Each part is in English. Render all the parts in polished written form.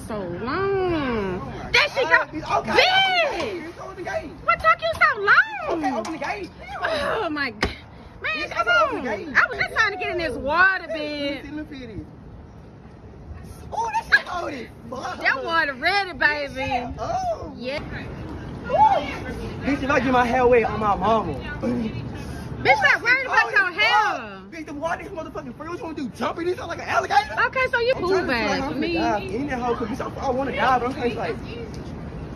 So long. There she go. Okay. Bitch! What took you so long? Okay, open the gate. Oh my god. Man, Yes, come open on. the gate. I was just trying to get in this water, bitch. Oh, that's loaded. That water ready, baby. Oh. Yeah. Bitch, if I get my hair wet on my mama. Bitch, stop worried about your hair. Bitch, the water is motherfucking free. What you want to do? Jump in this like an alligator? Okay, so you cool bad for me. In that hole, cause I want to die, but I'm kind of like.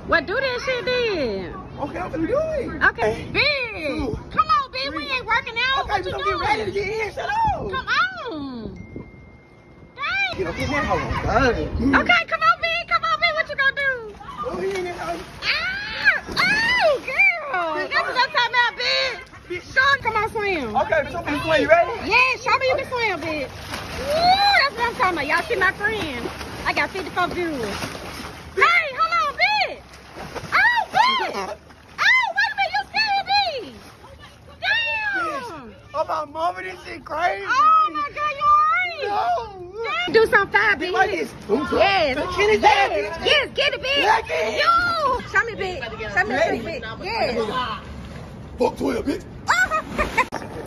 What, do that shit then? Okay, I'm gonna do it. Okay, bitch. Come on, bitch. We ain't working out. Okay, What you we doing? get ready to get in. Shut up. Come on. Dang. Get up in that hole. Okay, come on, bitch. Come on, bitch. What you gonna do? Oh, he in that hole. Oh, girl. That's what I'm talking about, bitch. Sean, come on, swim. Okay, so I'm swim. You ready? Yeah, show me you can swim, bitch. Woo, that's what I'm talking about. Y'all see my friend. I got 54 viewers. Hey, hold on, bitch. Oh, bitch. Oh, wait a minute. You scared me. Damn. Oh, my mama, this shit crazy. Oh, my God. You all right? No. Damn. Do some fire, bitch. Like this. Yes. Yes. Yes, get it, bitch. Yo. Show me, bitch. Show me the trick, bitch. Yes. Fuck 12, bitch.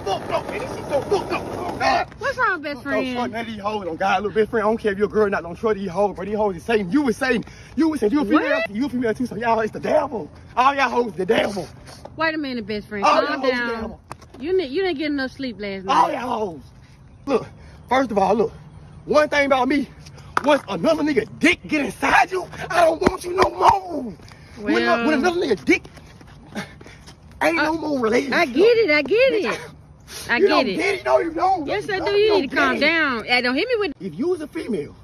Fuck no, man. This shit so fucked up. Oh, God. What's wrong, best friend? Don't trust none of these hoes on God, little best friend. I don't care if you're a girl or not. Don't trust these hoes, bro. These hoes is Satan. You was Satan. You was Satan. You a female. You a female too. So y'all, it's the devil. All y'all hoes, the devil. Wait a minute, best friend. All Calm y'all hoes, the down. devil. You didn't get enough sleep last All night. y'all hoes. Look, first of all, look. One thing about me, once another nigga dick get inside you, I don't want you no more. When another nigga dick, ain't no more relationship. I get it. I get it. I You get don't it. get it. No, you don't. Yes, I do. You need to calm down. Hey, don't hit me with. If you was a female,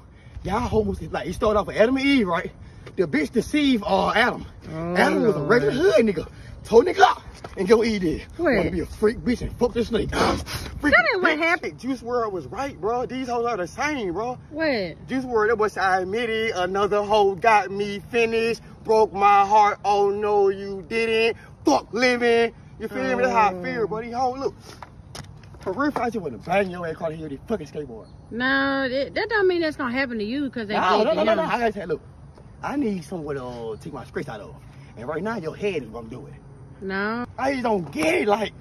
y'all hoes, like, it started off with Adam and Eve, right? The bitch deceived Adam. Oh, Adam was a regular hood nigga. Told nigga up and go eat it. What? Want to be a freak bitch and fuck this snake. That ain't what happened. Juice WRLD was right, bro. These hoes are the same, bro. What? Juice WRLD, that was, I admit it, another hoe got me finished, broke my heart. Oh no, you didn't. Fuck living. You feel me? That's how I feel, bro. These hoes, look. For real, I just want to bang your ass caught here with this fucking skateboard. No, that don't mean that's gonna happen to you because they No. did to him. I gotta say, look, I need someone to take my stress out of. And right now, your head is what I'm doing. No. I just don't get it, like,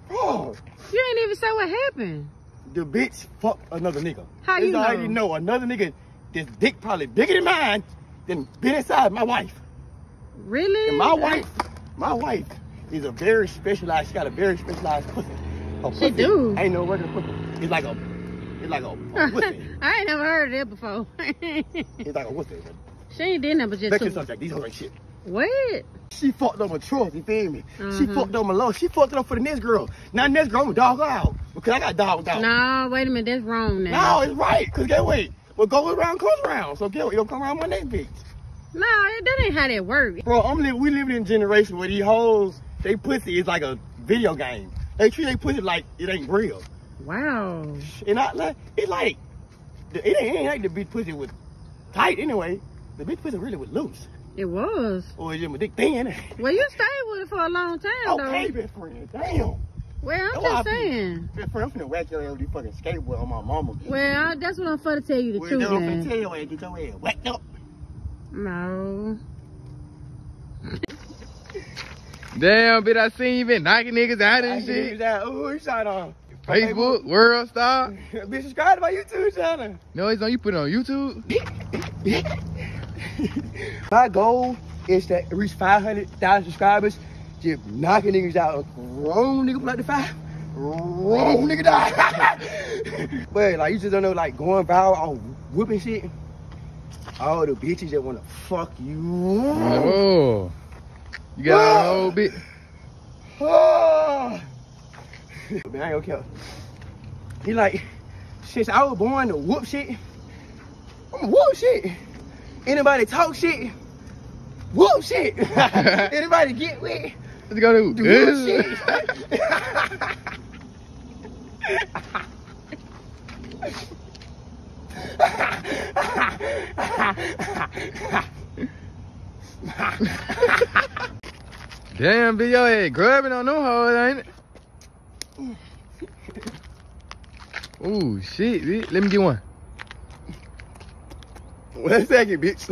bro. You ain't even say what happened. The bitch fucked another nigga. How you know? I already know another nigga, this dick probably bigger than mine, then been inside my wife. Really? And my wife is a very specialized, she got a very specialized pussy. Her She pussy do. Ain't no regular pussy. It's like a pussy. I ain't never heard of that before. It's like a pussy. She ain't did nothing but just Back to the two. subject, these hoes ain't shit. What? She fucked up my trust, you feel me? She fucked up my love. She fucked it up for the next girl. Now the next girl, I'm gonna dog her out. Because I got dogged out. No, wait a minute. That's wrong now. No, it's right. Because get what? What goes around comes around. So get what? It'll come around my next bitch. No, that ain't how that works. Bro, we living in a generation where these hoes, they pussy is like a video game. They treat they pussy like it ain't real. Wow. And it's like, it ain't like the bitch pussy was tight anyway. The bitch pussy really was loose. It was. Or is it my dick thin? Well, you stayed with it for a long time, though. Okay, best friend. Damn. Well, I'm just saying. Best friend, I'm finna whack your ass with this fucking skateboard on my mama. Well, that's what I'm for to tell you the truth, I'm finna man. tell your ass, get your ass whacked up. No. Damn, bitch, I seen you been knocking niggas out and shit. Oh, he shot on Facebook, World Star. Bitch, subscribe to my YouTube channel. No, it's on you put it on YouTube. My goal is to reach 500,000 subscribers. Just knocking niggas out. Wrong nigga like the 5. Wrong nigga die. But like you just don't know, like going viral on whooping shit. All the bitches that wanna fuck you. Oh. You got a whole bit. Oh. Man, I ain't gonna care. He like, since I was born to whoop shit, I'm whoop shit. Anybody talk shit, whoop shit. Anybody get wet, Let's go do whoop shit. Damn, bitch, your head grabbing on them hoes, ain't it? Ooh, shit, bitch. Let me get one. 1 second, bitch.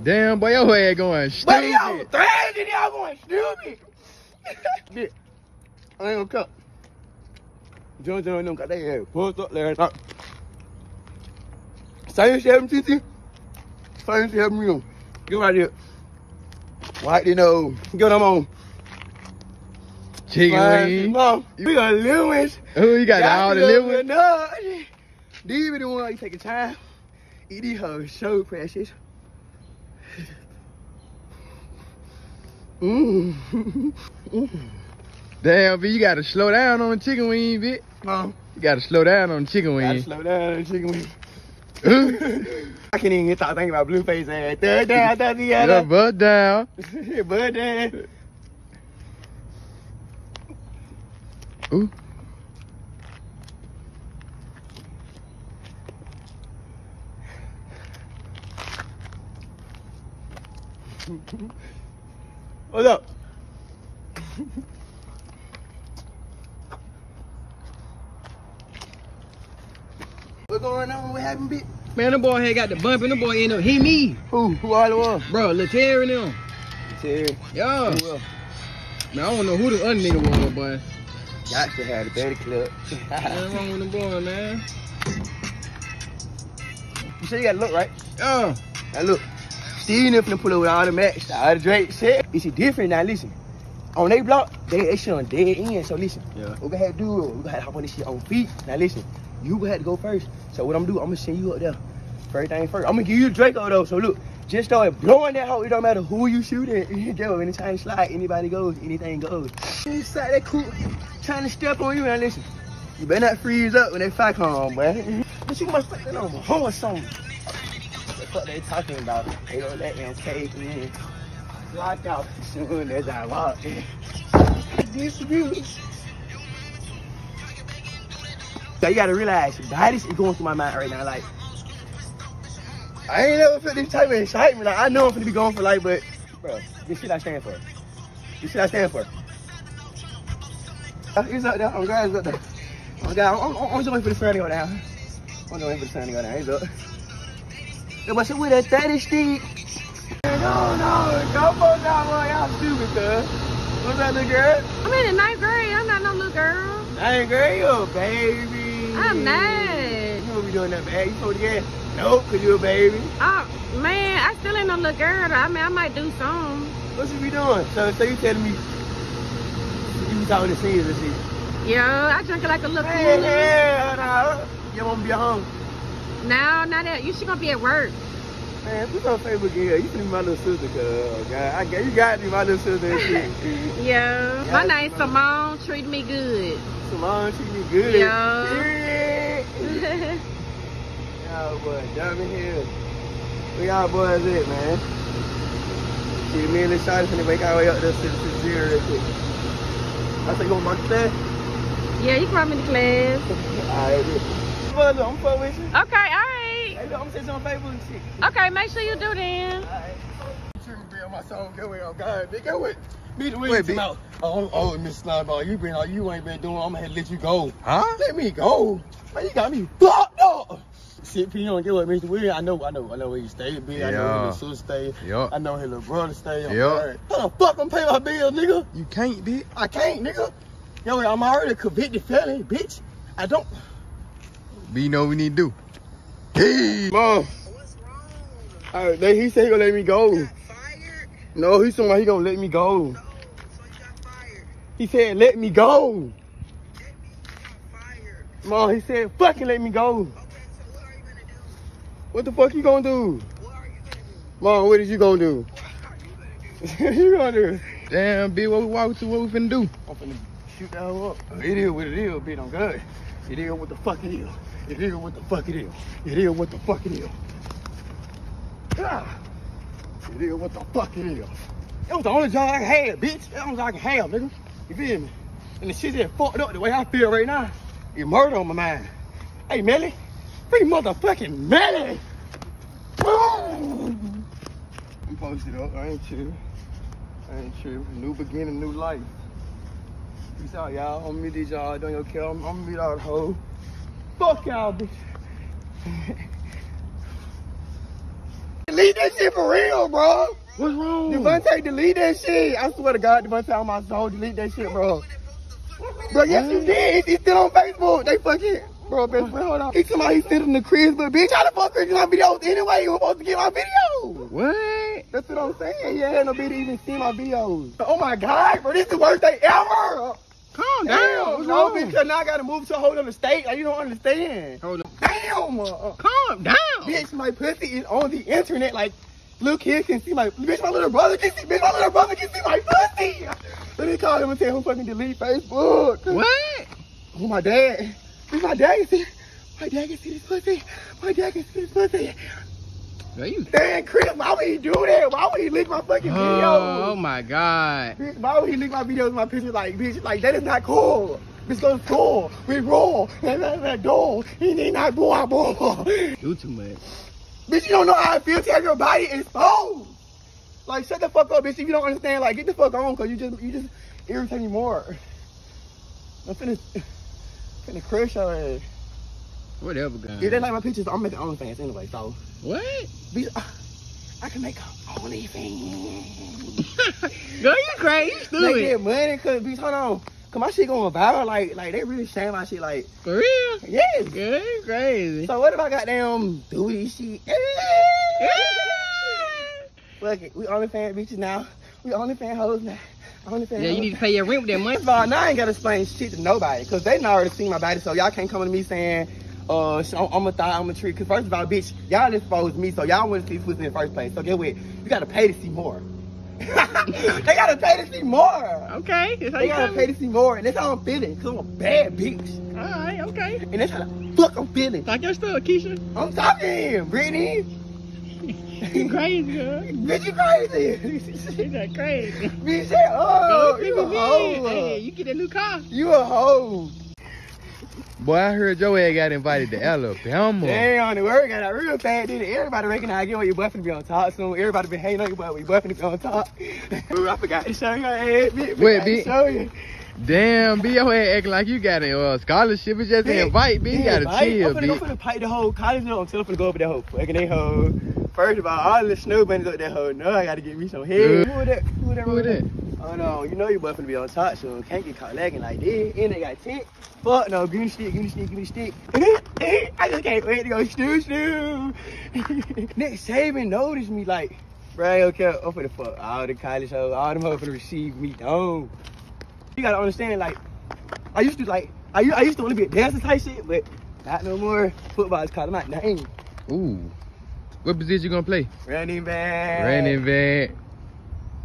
Damn, boy, your head going stupid. But y'all thrashing, y'all going stupid. Bitch, I ain't gonna cut. John them got their head pulled up there. Same shit happened to you. Same shit happened to you. Get right here. White you know. Get them on. Chicken wings. Mom, we got little ones. Oh, you got all the little ones? No. These be the ones you take your time. Eat these hoes so precious. Damn, B, you gotta slow down on the chicken wing, bitch. Mom. You gotta slow down on the chicken wing. Gotta slow down on the chicken wing. I can't even stop thinking about Blueface ass. Third down, Yeah, butt down. Butt down. Ooh. What's up? What going on? What happened, bitch? Man, the boy had got the bump and the boy ended up hitting me. Who all it was? Bro, Lil Terry and them. Terry. Yeah. Who else? Man, I don't know who the other nigga was, boy. Got to have the better clip. What's wrong with the boy, man? You say you gotta look, right? Yeah. Now look. Steve finna pull up with all the match, all the Drake shit. It's different now, listen. On they block, they shit on dead end, so listen. Yeah. What we gonna have to do, we gonna have to hop on this shit on feet. Now listen, you gonna have to go first. So what I'm gonna do, I'm gonna send you up there. First thing first. I'm gonna give you the Draco though, so look. Just start blowing that hoe, it don't matter who you shoot at. You go, anytime you slide, anybody goes, anything goes. Inside that cool, trying to step on you, now listen. You better not freeze up when they fight come, man. But you must put that on my hoe or something. What they talking about? They don't let them take me. Locked out soon as I walk in. Distribute. So you gotta realize, bodies is going through my mind right now. Like, I ain't never felt this type of excitement. Like, I know I'm gonna be going for life, but bro, this shit I stand for. This shit I stand for. He's up there. I'm glad he's up there. I'm just waiting for the sun to go down. I'm just waiting for the sun to go down. He's up. Yo, what's up with that 30 stick? No, don't put that one. Y'all stupid, cuz. What's that little girl? I'm in the 9th grade. I'm not no little girl. 9th grade, you a baby. I'm not. You won't be doing that, man. You supposed to get nope, cause you a baby. Oh, man, I still ain't no little girl. I mean, I might do something. What you be doing? So you telling me you be talking to seniors and shit? Yeah, I drink it like a little Hey, fool. yeah, you want to be at home? No, not that. You should gonna be at work. Man, put on Facebook here. You can be my little sister, cuz. Oh, God. You got to be my little sister and shit. Yeah. My name's Simone. Treat me good. Simone, treat me good. Yeah. Y'all boys, jump in here. Where y'all boys at, man? See, me and this shot finna make our way up there to the zero real quick. I say, you want my class? Yeah, you can run me to class. Alright, bitch. I'm fucking with you. Okay, all right. Hey, look, I'm saying on Facebook and shit. Okay, make sure you do then. Alright. You be on my song, go away on God. Nigga, go with me the way you out. Oh, Miss Slimeball, you ain't been doing, I'm gonna let you go. Huh? Let me go. Man, you got me fucked up. Shit, P, you don't get what Mr. Will. I know where you stay, bitch. I know where his sister stay. Yup. I know his little brother stay. Yup. How the fuck I'm paying my bills, nigga? You can't, bitch. I can't, nigga. Yo, I'm already a convicted felon, bitch. I don't. B, you know what we need to do. Hey, Mom. What's wrong? He said he gonna let me go. You got fired? No, he said he gonna let me go. No, so you got fired. He said let me go. Let me got fired. Mom, he said fucking let me go. Okay, so what are you gonna do? What the fuck you gonna do? What are you gonna do? Mom, what is you gonna do? What are you gonna do? Damn, B, what we finna do? I'm finna shoot that hoe up. It is what it is, bitch. I'm good. It is what the fuck it is. It is what the fuck it is. It is what the fuck it is. Ah. It is what the fuck it is. That was the only job I had, bitch. That was all I can have, nigga. You feel me? And the shit that fucked up the way I feel right now, is murder on my mind. Hey, Melly. Free motherfucking Melly. I'm posted up. I ain't chill. New beginning, new life. Peace out, y'all. I'm gonna meet these y'all. Don't even care. I'm gonna meet all the hoes. Fuck y'all, bitch. Delete that shit for real, bro. What's wrong? Devontae, delete that shit. I swear to God, Devontae, on my soul, delete that shit, bro. Bro, yes, you did. It's still on Facebook. They fucking, bro, best friend, hold on. He told me he's sitting in the crib, but bitch, how the fuck are you my videos anyway? You were supposed to get my video. What? That's what I'm saying. You had no bitch even see my videos. Oh my God, bro, this is the worst day ever. Calm down. Damn, no, because now I gotta move to a whole other state. Like, you don't understand. Hold on. Damn. Calm down. Bitch, my pussy is on the internet. Like, little kids can see my, bitch, my little brother can see, bitch, my little brother can see my pussy. Let me call him and tell him fucking delete Facebook. What? Oh, my dad. Bitch, my dad can see, my dad can see this pussy. My dad can see this pussy. Are you? Damn, Chris, why would he do that? Why would he leak my fucking videos? Oh my God. Bitch, why would he leak my videos, my pictures? Like, bitch, like, that is not cool. Bitch, go to school. We roll. That door. He need not boy. Do too much. Bitch, you don't know how it feels to have your body exposed. Like, shut the fuck up, bitch. If you don't understand, like, get the fuck on, cause you just irritate me more. I'm finna crush your ass. Whatever, guy. If they like my pictures, I'm making OnlyFans anyway, so. What? Bitch, I can make OnlyFans. Girl, you crazy. You Make stupid. that money, cause, bitch, hold on. Cause my shit going viral, like they really shame my shit, like. For real? Yes. Girl, you crazy. So what if I got damn duty shit? Fuck it, we OnlyFans bitches now. We OnlyFans hoes now. OnlyFans Yeah, you hoes. need to pay your rent with that money. First of all, now I ain't gotta explain shit to nobody, cause they already seen my body, so y'all can't come to me saying, I'm a thigh, I'm a tree. Cause first of all, bitch, y'all exposed me, so y'all want to see pussy in the first place. So get what? You gotta pay to see more. They gotta pay to see more. Okay, that's how They you gotta coming. pay to see more, and that's how I'm feeling, cause I'm a bad bitch. Alright, okay. And that's how the fuck I'm feeling. Talk your stuff, Keisha. I'm talking, Brittany. You crazy, girl. Bitch, you crazy. You that crazy. Bitch, say, oh, you a hoe. Hey, you get a new car. You a hoe. Boy, I heard your ass got invited to Alabama. Damn, the word got out real fast, didn't it? Everybody recognize you, your boy finna be on top soon. Everybody been hating on your boy, your boy finna be on top. Ooh, I forgot to show you her head, bitch. Wait, bitch. Show you. Damn, B, your ass acting like you got a scholarship. It's just an invite, B. You gotta chill, I'm B. finna pipe the whole college up. I'm still finna go over that whole fucking that hoe. First of all the snow bunnies up that hoe. No, I gotta get me some head. Who that? Who that? Oh no, you know your boy finna be on top, so can't get caught lagging like this. And they got tick. Fuck no, give me the stick. I just can't wait to go snoo. Nick Saban noticed me like, bro, okay, I'm finna fuck all the college hoes, all them hoes finna receive me. No. You gotta understand, like, I used to want to be a dancer type shit, but not no more. Football is calling my name. Ooh. What position you gonna play? Running back. Running back.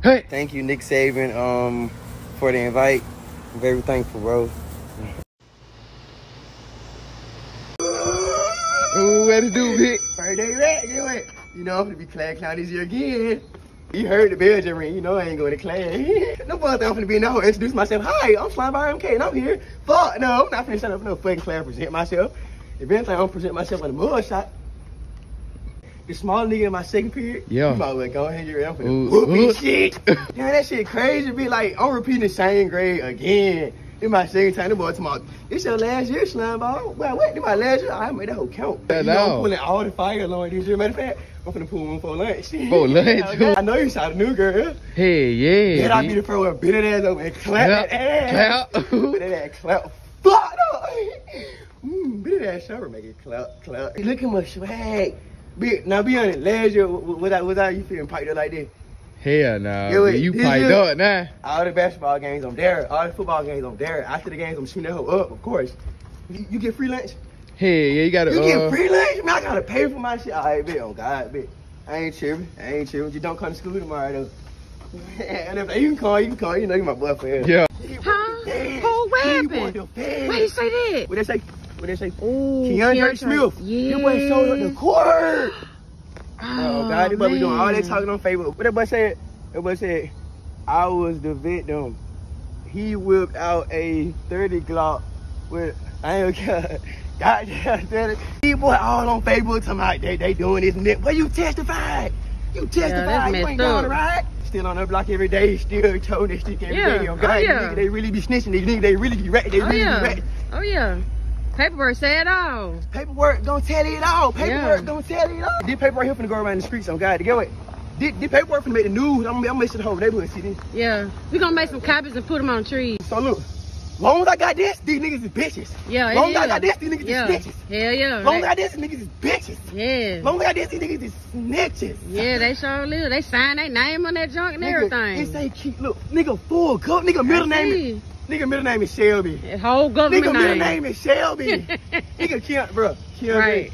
Hey. Thank you, Nick Saban, for the invite. I'm very thankful, bro. Ooh, what to do, bitch? Birthday rat, get it. You know, I'm gonna be class clown this year again. You heard the bell just ring, you know I ain't going to class. No boy, I'm finna be in there, introduce myself. Hi, I'm Slimeball MK and I'm here. Fuck, no, I'm not finna shut up for no fucking class, present myself. If anything, I'm gonna present myself in a mud shot. The small nigga in my second period, Yeah. you might well go ahead and I'm finna Ooh, whoop ooh. his shit. Damn, that shit crazy, be like, I'm repeating the same grade again. In my second time, the boy tomorrow, it's your last year, Slimeball. Well, what, this my last year? I made that whole count. Yeah, You know, I'm no. pulling all the fire along this year. Matter of fact, I'm finna pull one for lunch. For lunch, too? I know you saw the new girl. Hey, yeah. Then I B. be the first one, bit that ass over and clap that ass. Clap. Bit that ass, clap. Fuck no. Bit that ass shower, make it clap. Look at my swag. Now be honest, last year, was I you feeling piped up like this? Hell no. Yeah, wait, You this piped year- up now. All the basketball games, I'm there. All the football games, I'm there. After the games, I'm shooting that hoe up, of course. You get free lunch? Hey, yeah, you gotta, You get free lunch? Man, I gotta pay for my shit. All right, bitch. Oh, God, bitch. I ain't tripping. You don't come to school tomorrow, though. And if you can call, you know you my boyfriend. Yeah. Huh? Oh, what happened? Why you say that? What they say? Ooh, Keandre Smith. Yeah. That boy showed up the court. Oh, God, this boy be doing all that man. talking on Facebook. What that boy said? That boy said, I was the victim. He whipped out a 30 Glock with, I ain't gonna goddamn, these boy all on Facebook talking about they doing this and that. Well, you testified. You that's ain't messed going up. to right. Still on the block every day, still towing that stick every Yeah. day. Oh, God, these niggas, they really be snitching. These niggas, they really be ratting. They really be ratting. Oh yeah. Paperwork say it all. Paperwork don't tell it all. Paperwork don't tell it all. This paperwork here finna go around the streets on God. Get what? This paperwork finna make the news. I'm gonna make sure the whole neighborhood see this. Yeah. We gonna make some copies and put them on trees. So look, long as I got this, these niggas is bitches. Yeah, Long as I got this, these niggas is bitches. Hell yeah. Long as I got this, these niggas is bitches. Yeah. Long as I got this, these niggas is snitches. Yeah, they sure live. They sign their name on that junk and everything. It say keep, look, nigga full cup, nigga middle name is Shelby. That whole government Nigga middle name. name is Shelby. Nigga Kim, bro. Right.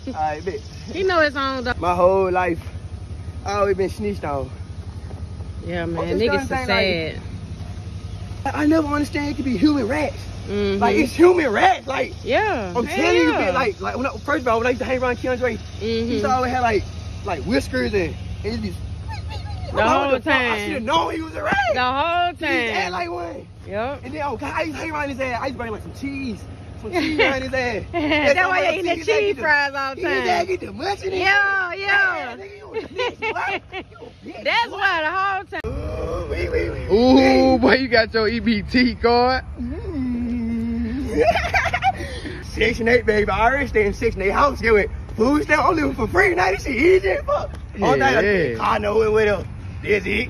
Alright, bitch. He know his own dog. My whole life, I always been snitched on. Yeah, man. It's Niggas so certain sad. I never understand it could be human rats. Mhm. Like, it's human rats. Like, Yeah. I'm telling you, bitch, like when first of all, when I used to hang around Keandre, he used to always have like whiskers and it just be The whole I should time. have known he was a rat. The whole He used to act time. like one. Yep. And then, oh God, I used to hang around his ass. I used to bring like some cheese around his ass. That's why you eating the cheese fries all the He used to time. get the munching in. Yeah, yeah. Nigga, you a bitch, boy. You a bitch, That's boy. why the whole time. Ooh, boy, you got your EBT card. Section 8, baby. I already stay in Section 8 house. Get it. Food stamp, I'm living for free. Now this shit easy as fuck. All that car know it with them. That's it.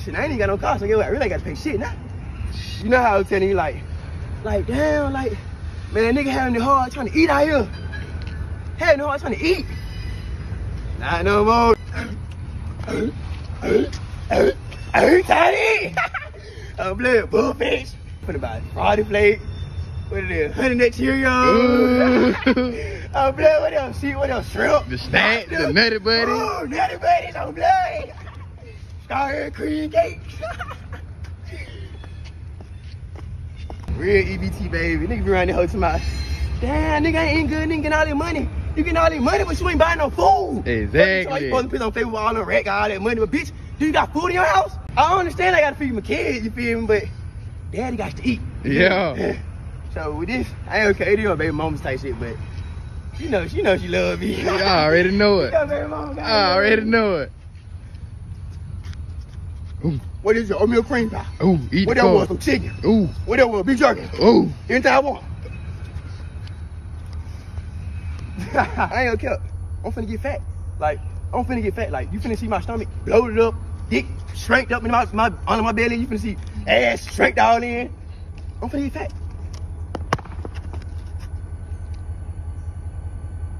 Shit, I ain't even got no car, so get what? I really ain't got to pay shit now. You know how I was telling you, like, damn, like, man, that nigga having the hard trying to eat out here. Having the hard trying to eat. Not no more. I'm tired of eating. I'm playing bullfish. Put about Friday plate. What it is? Honey Nut Cheerios. I'm playing with them. See what else? Shrimp. The snack, the Nutty Buddy. Oh, Nutty Buddies. I'm playing. Strawberry cream cake. Real EBT, baby. Nigga be around the whole time. Damn, nigga ain't good. Nigga getting all that money. You getting all that money, but you ain't buying no food. Exactly. So you supposed to put on Facebook all the wreck, all that money, but bitch, do you got food in your house? I don't understand. I gotta feed my kids. You feel me? But daddy got to eat. Yeah. So with this, I ain't okay. They on baby mama's type shit, but she knows she love me. I already know it. Yeah, baby mama, I already know it. Ooh, what is your oatmeal cream pie? ooh, eat What the that was? card. Some chicken. Ooh, What that was? Beef jerky. ooh. Anything I want. I ain't gonna care. I'm finna get fat. Like, I'm finna get fat. Like, you finna see my stomach bloated up, dick shrinked up in my under my belly. You finna see ass shrinked all in. I'm finna get fat.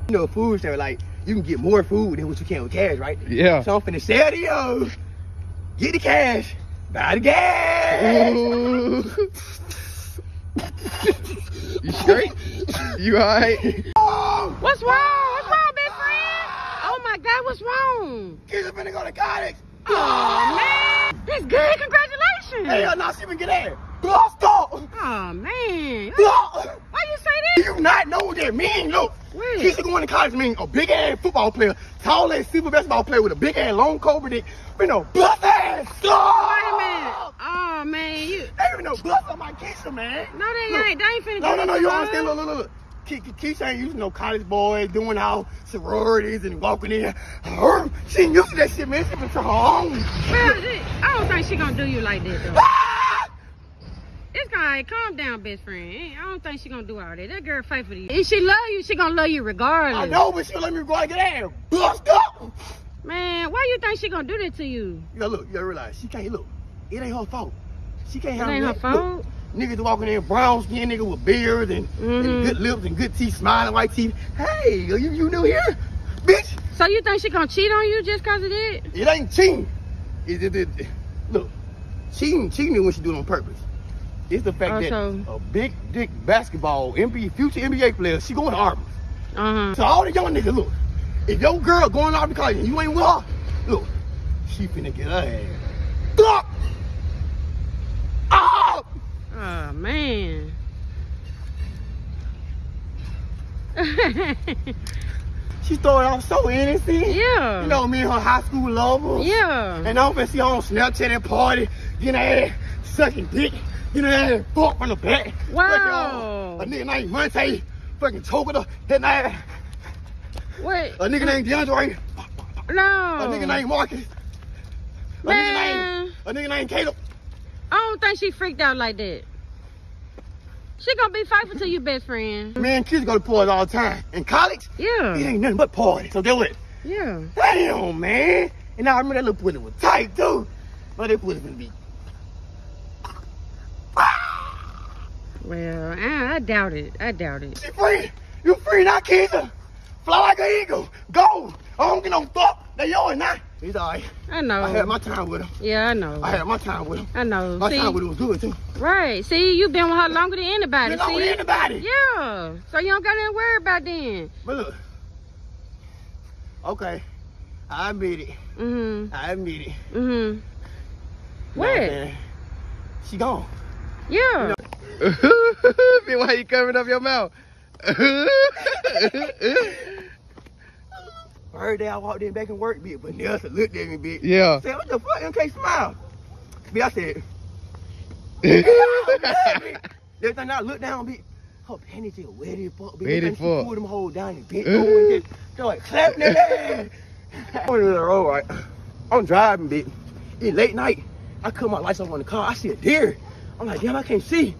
You know, food stamp, like, you can get more food than what you can with cash, right? Yeah. So I'm finna sell to you. Get the cash. Buy the gas. Ooh. You straight? You alright? What's wrong? What's wrong, big friend? Oh my God, what's wrong? Kids are finna go to college. Oh man, that's good. Congratulations. Hell no, she been get there. Stop. Oh man, Stop. why you say Do that? you not know what that means? Look, What? kids are going to college mean a big ass football player, tall ass super basketball player with a big ass long cobra dick, with no bust ass. Stop. Wait a minute. Oh man, you. They ain't no bust on my Keisha, man. No, they ain't. They ain't finna No, do no, no, this, you bro. understand? Look. Keisha ain't using no college boys doing all sororities and walking in. She ain't used to that shit, man. She been to her own. Well, I don't think she gonna do you like that though. Ah! It's gonna calm down, best friend. I don't think she gonna do all that. That girl faithful to you. If she love you, she gonna love you regardless. I know, but she'll let me go and get ass bust up. Man, why you think she gonna do that to you? You gotta look, you gotta realize, she can't look. It ain't her fault. She can't It handle ain't her that. fault. Look, niggas walking in brown skin, nigga with beard and good lips and good teeth, smiling white teeth. Hey, you new here? Bitch, So you think she gonna cheat on you just cause of that? it ain't cheating. Look, cheating when she do it on purpose. It's the fact that a big dick basketball, future NBA player, she going to Army. So all the young niggas, look, if your girl going out because you ain't with her, look, she finna get her ass. Stop! Oh! Oh man. She started off so innocent. Yeah. You know, me and her high school lover. Yeah. And I'm finna see her on Snapchat and party, getting her ass sucking dick, getting her ass fucked from the back. Wow. Fucking, a nigga named Monte, fucking choking her, hitting her ass. What? A nigga named DeAndre, No. a nigga named Marcus, Man. A nigga named Caleb. I don't think she freaked out like that. She gonna be faithful to your best friend. Me and kids go to parties all the time. In college, Yeah. it ain't nothing but parties. So do it. Yeah. Damn, man. And I remember that little pussy was tight, too. But that pussy gonna be... Well, I doubt it. I doubt it. She free. You free now, kids. Fly like an eagle. Go. I don't get no fuck. They yours now. He's all right. I know. I had my time with him. Yeah, I know. I had my time with him. I know. My See, time with him was good, too. right. See, you been with her longer than anybody. You know See? anybody. Yeah. So you don't got nothing to worry about then. But look. Okay. I admit it. Mm-hmm. I admit it. Mm-hmm. Nah, What? man. She gone. Yeah. Why you covering up your mouth? First day I walked in back and work, bitch, but Nelson looked at me, bitch. Yeah. I said, what the fuck? You can't smile. Bitch, I said, every time I looked down, bitch, her panties just wet as fuck, bitch. Wet as She fuck. pulled them hoes down and bent over and just like clapping their hands. I'm in the road, right? I'm driving, bitch. It's late night. I cut my lights off on the car. I see a deer. I'm like, damn, I can't see.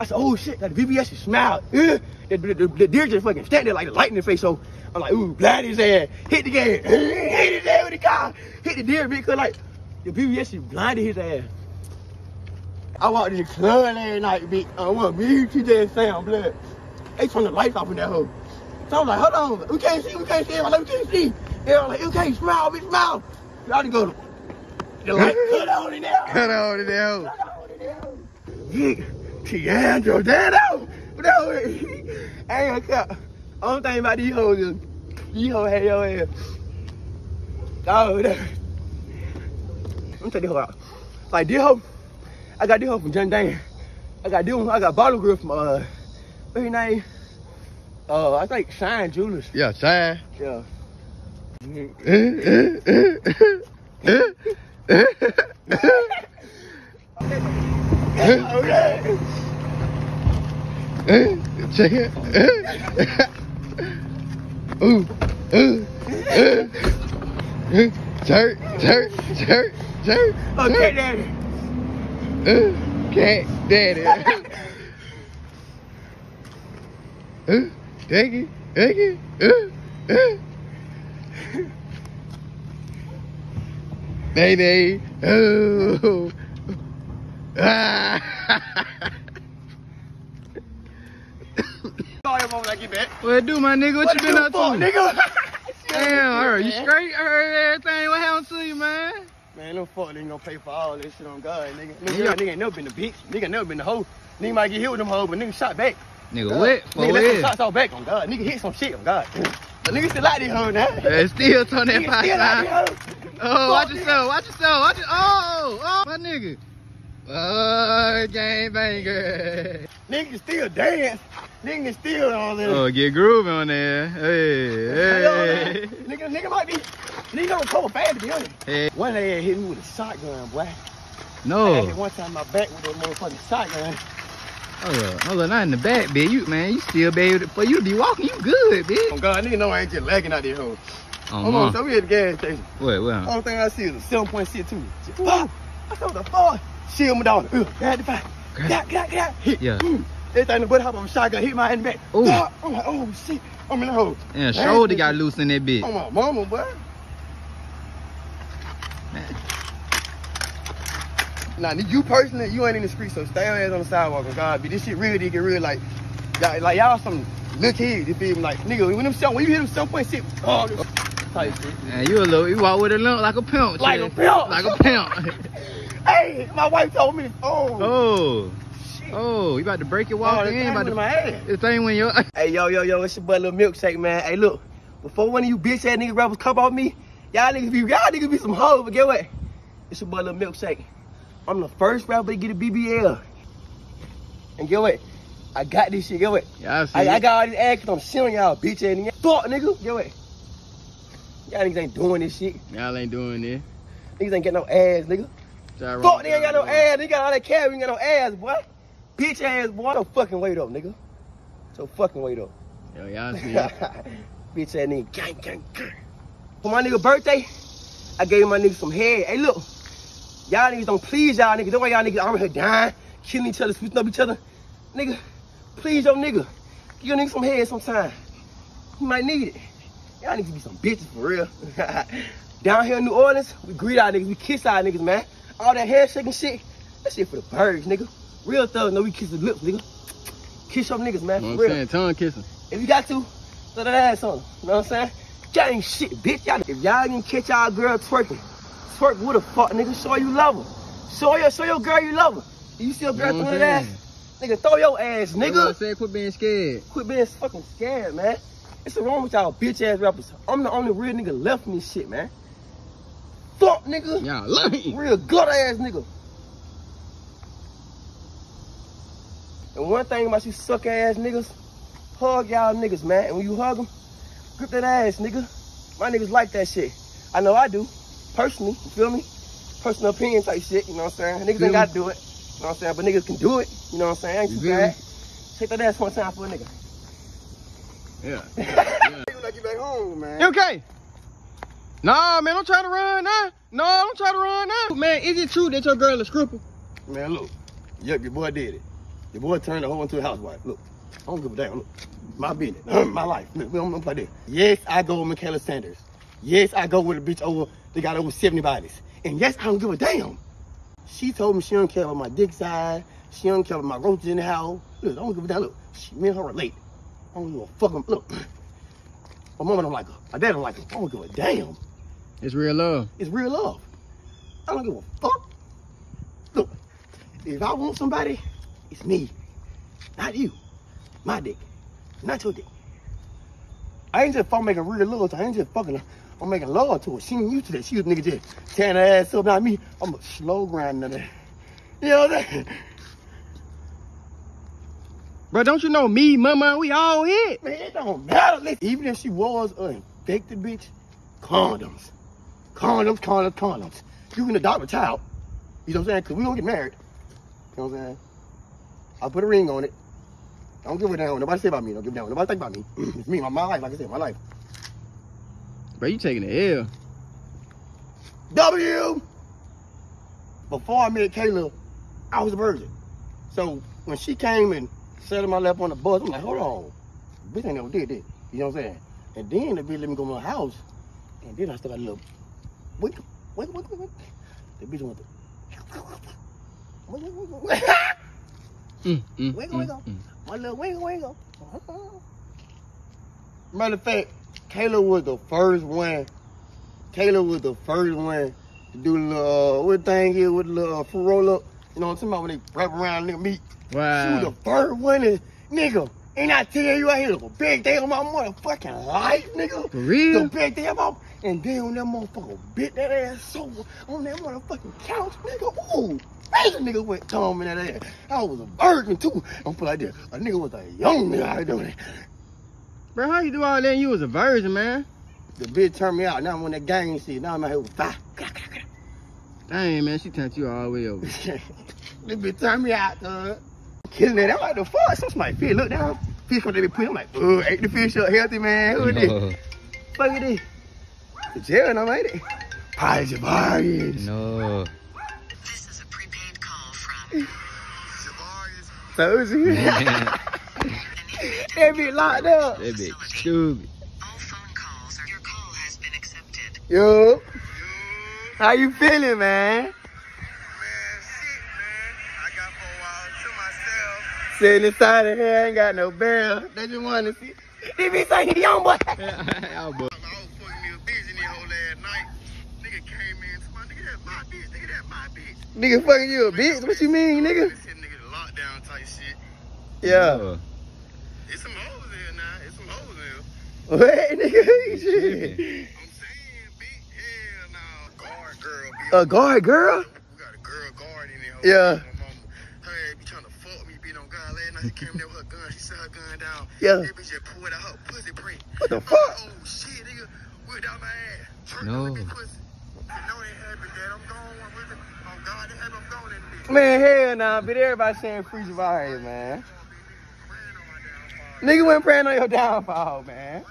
I said, oh shit, that VBS just smiled. The deer just fucking stand there like the light in the face. So I'm like, ooh, blind his ass. Hit the gas. Hit his ass with the car. Hit the deer, bitch, cause like the VBS just blinded his ass. I walked in the club last night, bitch. I want me, TJ and Sam blood. They turned the lights off in that hole. So I'm like, hold on, we can't see. I'm like, we can't see. They're like, okay, smile, bitch, smile. Y'all go to the light cut on in there. Cut on in there. Cut on in there. Yeah, Tiandro, that out. I ain't gonna cut. Only thing about these hoes is, these hoes had your ass. Oh, let me take this hoe out. Like this hoe, I got this hoe from John Dan. I got this one, I got bottle grip from, what's his name? I think Shine Jewelers. Yeah, Shine. Yeah. Okay. Check it. Ooh. Jerk. Okay, daddy. Cat daddy. Take it. Nay. Oh. Ah. Sorry, mom, like you back. What it do, my nigga? What you been up to? Nigga? Damn, I heard you straight. I heard everything. What happened to you, man? Man, no fuck nigga gonna pay for all this shit on God, nigga. Nigga ain't never been the bitch. Nigga never been the hoe. Nigga might get hit with them hoes, but nigga shot back. Nigga, God. what? For Nigga let some real? shots all back on God. Nigga hit some shit on God. But nigga still like these hoes now. Still turn that Nigga pot still like line. these hoes. Oh, watch yourself. Oh, my nigga. Oh, gang banger. Nigga still dance. Nigga still all this. Oh, get groovy on there. Hey. Nigga might be. Nigga gonna recover fast to be honest. Hey. One day hit me with a shotgun, boy. I No. hit one time my back with that motherfucking shotgun. Hold on, not in the back, bitch. You still be able to, for you to be walking, you good, bitch. Oh God, nigga know I ain't just lagging out there hoe. Oh, Hold on, so we at the gas station. What? Only thing I see is a 7.62. Fuck! I saw the fuck. Shield me down. Grab the back. Get out. Hit. Yeah. Everything the butt hop on the shotgun hit my head in the back. Ooh. I'm like, oh shit. I'm in the hole. And shoulder got loose in that bitch. Oh my mama, boy. Man. Now, you personally, you ain't in the street, so stay your ass on the sidewalk. On God, but this shit really did get real like y'all some little kids. You feel me? Like nigga, when you hit them 7.6, oh, this type shit. Man, you walk with a limp like a pimp. Like shit. a pimp. Like a pimp. Hey, my wife told me. Oh. Shit. Oh, you about to break your walk this in? thing About went in to my head. the thing when you. Hey, yo, it's your boy Little Milkshake, man. Hey, look, before one of you bitch ass nigga rappers come off me, y'all niggas be some hoes, but get what? It's your boy Little Milkshake. I'm the first rapper to get a BBL. And get what? I got this shit, get what? Yeah, I got all these ass cause I'm showing y'all bitch ass nigga. Fuck, nigga, get what? Y'all niggas ain't doing this shit. Y'all ain't doing this. Niggas ain't got no ass, nigga. Fuck, they ain't got no ass. They got all that carry, ain't got no ass, boy. Bitch ass, boy. Don't fucking wait up, nigga. So fucking wait up. Yo, y'all see. Bitch ass nigga, gang. For my nigga birthday, I gave my nigga some head. Hey, look, Y'all niggas don't please y'all niggas. That's why y'all niggas out here dying, killing each other, switching up each other. Nigga, please your nigga. Give your nigga some head sometime. He might need it. Y'all niggas be some bitches for real. Down here in New Orleans, we greet our niggas, we kiss our niggas, man. All that head shaking shit, that shit for the birds, nigga. Real thugs know we kiss the lips, nigga. Kiss your niggas, man, for real. Tongue kissing. If you got to, throw that ass on them. You know what I'm saying? Y'all ain't shit, bitch. Y'all, if y'all can catch y'all girl twerking, twerk with a fuck, nigga. Show you love her. Show your girl you love her. If you see a girl throwing that ass, nigga, throw your ass, nigga. I said, quit being scared. Quit being fucking scared, man. What's wrong with y'all bitch ass rappers? I'm the only real nigga left in this shit, man. Fuck, nigga. Y'all lying. Real gut ass nigga. And one thing about you suck ass niggas, hug y'all niggas, man. And when you hug them, grip that ass, nigga. My niggas like that shit. I know I do. Personally, you feel me? Personal opinion type shit, you know what I'm saying? Niggas ain't gotta do it. You know what I'm saying? But niggas can do it. You know what I'm saying? Ain't too bad. Take that ass one time for a nigga. Yeah. When I get back home, man. You okay? Nah, man, don't try to run now. No, don't try to run now. Man, is it true that your girl is crippled? Man, look. Yep, your boy did it. Your boy turned the whole into a housewife. Look, I don't give a damn. Look, my business, my life. Look, we don't play this. Yes, I go with Michaela Sanders. Yes, I go with a bitch over, they got over 70 bodies. And yes, I don't give a damn. She told me she don't care about my dick size. She don't care about my roaches in the house. Look, I don't give a damn. Look, me and her relate. I don't give a fuck. Look, my mama don't like her. My dad don't like her. I don't give a damn. It's real love. It's real love. I don't give a fuck. Look, if I want somebody, it's me, not you. My dick, not your dick. I ain't just fucking making real love to her. I ain't just fucking her. I'm making love to her. She ain't used to that. She was nigga just tearing her ass up, not me. I'm a slow grinder there. You know what I'm saying? Bro, don't you know me, mama, we all hit. Man, it don't matter. Listen, even if she was an infected bitch, condoms. Condoms, condoms, condoms. You can adopt a child. You know what I'm saying? Because we don't get married. You know what I'm saying? I'll put a ring on it. I don't give a damn what nobody say about me. Don't give a damn what nobody think about me. It's me, my life, like I said, my life. Bro, you taking the L. W! Before I met Kayla, I was a virgin. So when she came and sat on my lap on the bus, I'm like, hold on. Bitch ain't never did this. You know what I'm saying? And then the bitch let me go to my house. And then I started a little, wait. The bitch went to, wiggle. My little wiggle. Matter of fact, Kayla was the first one. To do the little, what thing here with the little fruit roll up. You know what I'm talking about when they wrap around nigga meat. Wow. She was the first one to, nigga. Ain't I tell you out here the big day of my motherfucking life, nigga? For real? The big day of my, and then when that motherfucker bit that ass so on that motherfucking couch, nigga. Ooh, that nigga went Tom in that ass. I was a virgin too. I'm put like this. A nigga was a young nigga out doing it. Bro, how you do all that and you was a virgin, man? The bitch turned me out. Now I'm on that gang shit. Now I'm out here with fire. Dang, man, she turned you all the way over. This bitch turned me out, killing it. I'm like, the fuck? So somebody fish, look down. Fish come to be put. I'm like, oh, ate the fish up healthy, man. Who is this? Fuck it is. The jail, and I made it. Probably Javarius. No. This is a prepaid call from Javarius. So is he? That bitch locked up. That bitch stupid. All phone calls or your call has been accepted. Yo. How you feeling, man? Man, shit, man. I got 4 hours to myself. Sitting inside of here, ain't got no barrel. They just want to see. They be saying, young boy. Oh, boy. I was fucking me a bitch in this whole last night. Nigga came in, told me, nigga, that's my bitch. Nigga, that's my bitch. Nigga fucking you a bitch? What you mean, nigga? This shit, nigga, the lockdown type shit. Yeah. It's some hoes in here now. It's some hoes in here. What, nigga? Shit. I'm saying, bitch, hell no. Guard girl, bitch. A guard girl? We got a girl guard in there. Yeah. My mama, her ass be trying to fuck me, bitch, on God. Last night she came in there with her gun. She set her gun down. Yeah. That bitch just pulled out her pussy print. What the I'm fuck? like, oh shit, nigga. Whipped out my ass. Turned No. up with this pussy. You know it happened, Dad. I'm gone with it. Oh God, it happened. I'm gone in the bitch. Man, hell nah, but everybody saying free Javarius, man. Nigga wasn't praying on your downfall, man.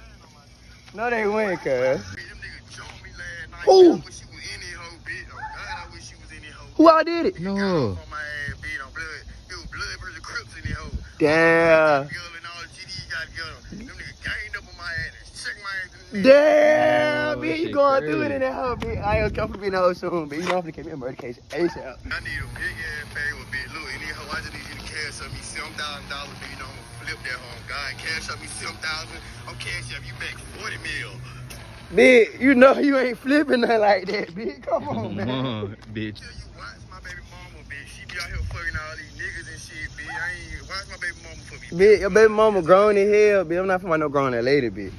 No, they went, cuz. Them niggas jumped me last night. Who? I wish she was in this hoe, bitch. Oh God, I wish she was in this hoe. Who all did it? No. On my ass, beat on blood. It was blood versus Crips in the hole. Damn. Girl and all GD got together. Them niggas ganged up on my ass and shook my ass in the neck. Damn, Oh, bitch, you shit going crazy. through it in that hoe, bitch. I ain't comfortable being out soon, bitch. You know I'm gonna get me a murder case ASAP. I need a big ass favor, bitch. Look, in this hoe, I just need you to cash up me $7,000, bitch. You know I'm gonna flip that home. God, cash up me $7,000. I'm cashing up you back 40 mil. Bitch, you know you ain't flipping nothing like that, bitch. Come on, man. Bitch. Tell you watch my baby mama, bitch. She be out here fucking all these niggas and shit, bitch. I ain't watch my baby mama for me. Bitch, your baby mama grown in hell, bitch. I'm not for no grown that lady, bitch.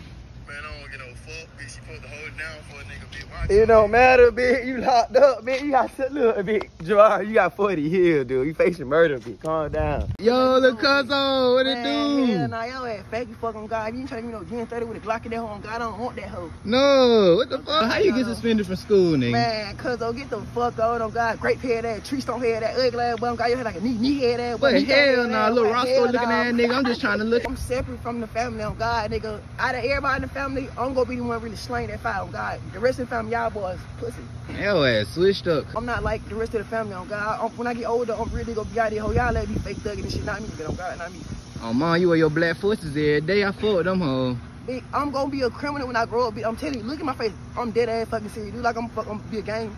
Man, I don't get no fuck, bitch. She supposed to hold it down for a nigga, bitch. Watch It don't matter, bitch. You locked up, bitch. You got to look, bitch. Gerard, you got 40 years, dude. You facing murder, bitch. Calm down. Yo, look, cuzzo, what it Man, hell do? nah, yo ass fake you fucking God. You ain't trying to give me no Gen 30 with a Glock in that hoe on God. I don't want that hoe. No, what the fuck? How you get suspended from school, nigga? Man, cuzzo, get the fuck out on God. Grape head ass, tree stump head ass, ugly ass boy. On God, your head like a knee head ass boy. But knee hell head nah, ass, little boy. Roscoe Hell looking nah. ass nigga. I'm just trying to look. I'm separate from the family on God, nigga. Out of everybody in the family, I'm gonna be the one really slaying that fire on God. The rest of the family, y'all boys, pussy. Hell ass switched up. I'm not like the rest of the family on God. When I get older, I'm really gonna be out there. Y'all let me fake thugging and shit. Not me, but on God, not me. Oh, man, you wear your black forces every day. I fought with them hoes. Bitch, I'm gonna be a criminal when I grow up. Bitch, I'm telling you, look at my face. I'm dead ass fucking serious. Dude, like I'm be a gang.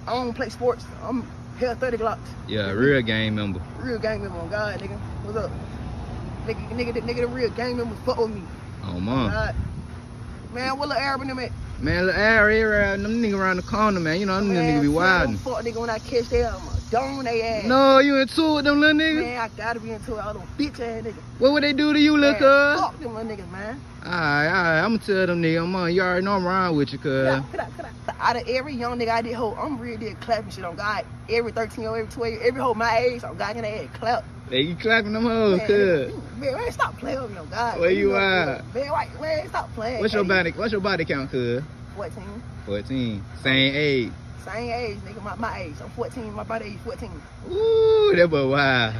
I don't play sports. I'm hell 30 Glocks. Yeah, real gang member. Real gang member on God, nigga. What's up? Nigga, the real gang members fuck with me. Oh, man. God. Man, what little Arab in them at? Man, look, them niggas around the corner, man. You know, them niggas be Man, wildin'. fuck nigga when I catch they I'm gonna dome they ass. No, you in tour with them little niggas? Man, I gotta be into all them bitch ass niggas. What would they do to you, little Man, cuz? fuck them little niggas, man. Alright, I'ma tell them niggas, man, you already know I'm around with you, cuz. Could I? Out of every young nigga I did hoe, I'm really did clapping shit on God. Every 13-year-old, every 12-year, every hoe my age, on God in the head, clap. Hey, you clapping them hoes, Man, cuz. man, stop playing with me on God. Where you know, at? Man, stop playing. What's your body count, cuz? 14. 14. Same age. Same age, nigga, my age. I'm 14, my body age 14. Ooh, that boy wild.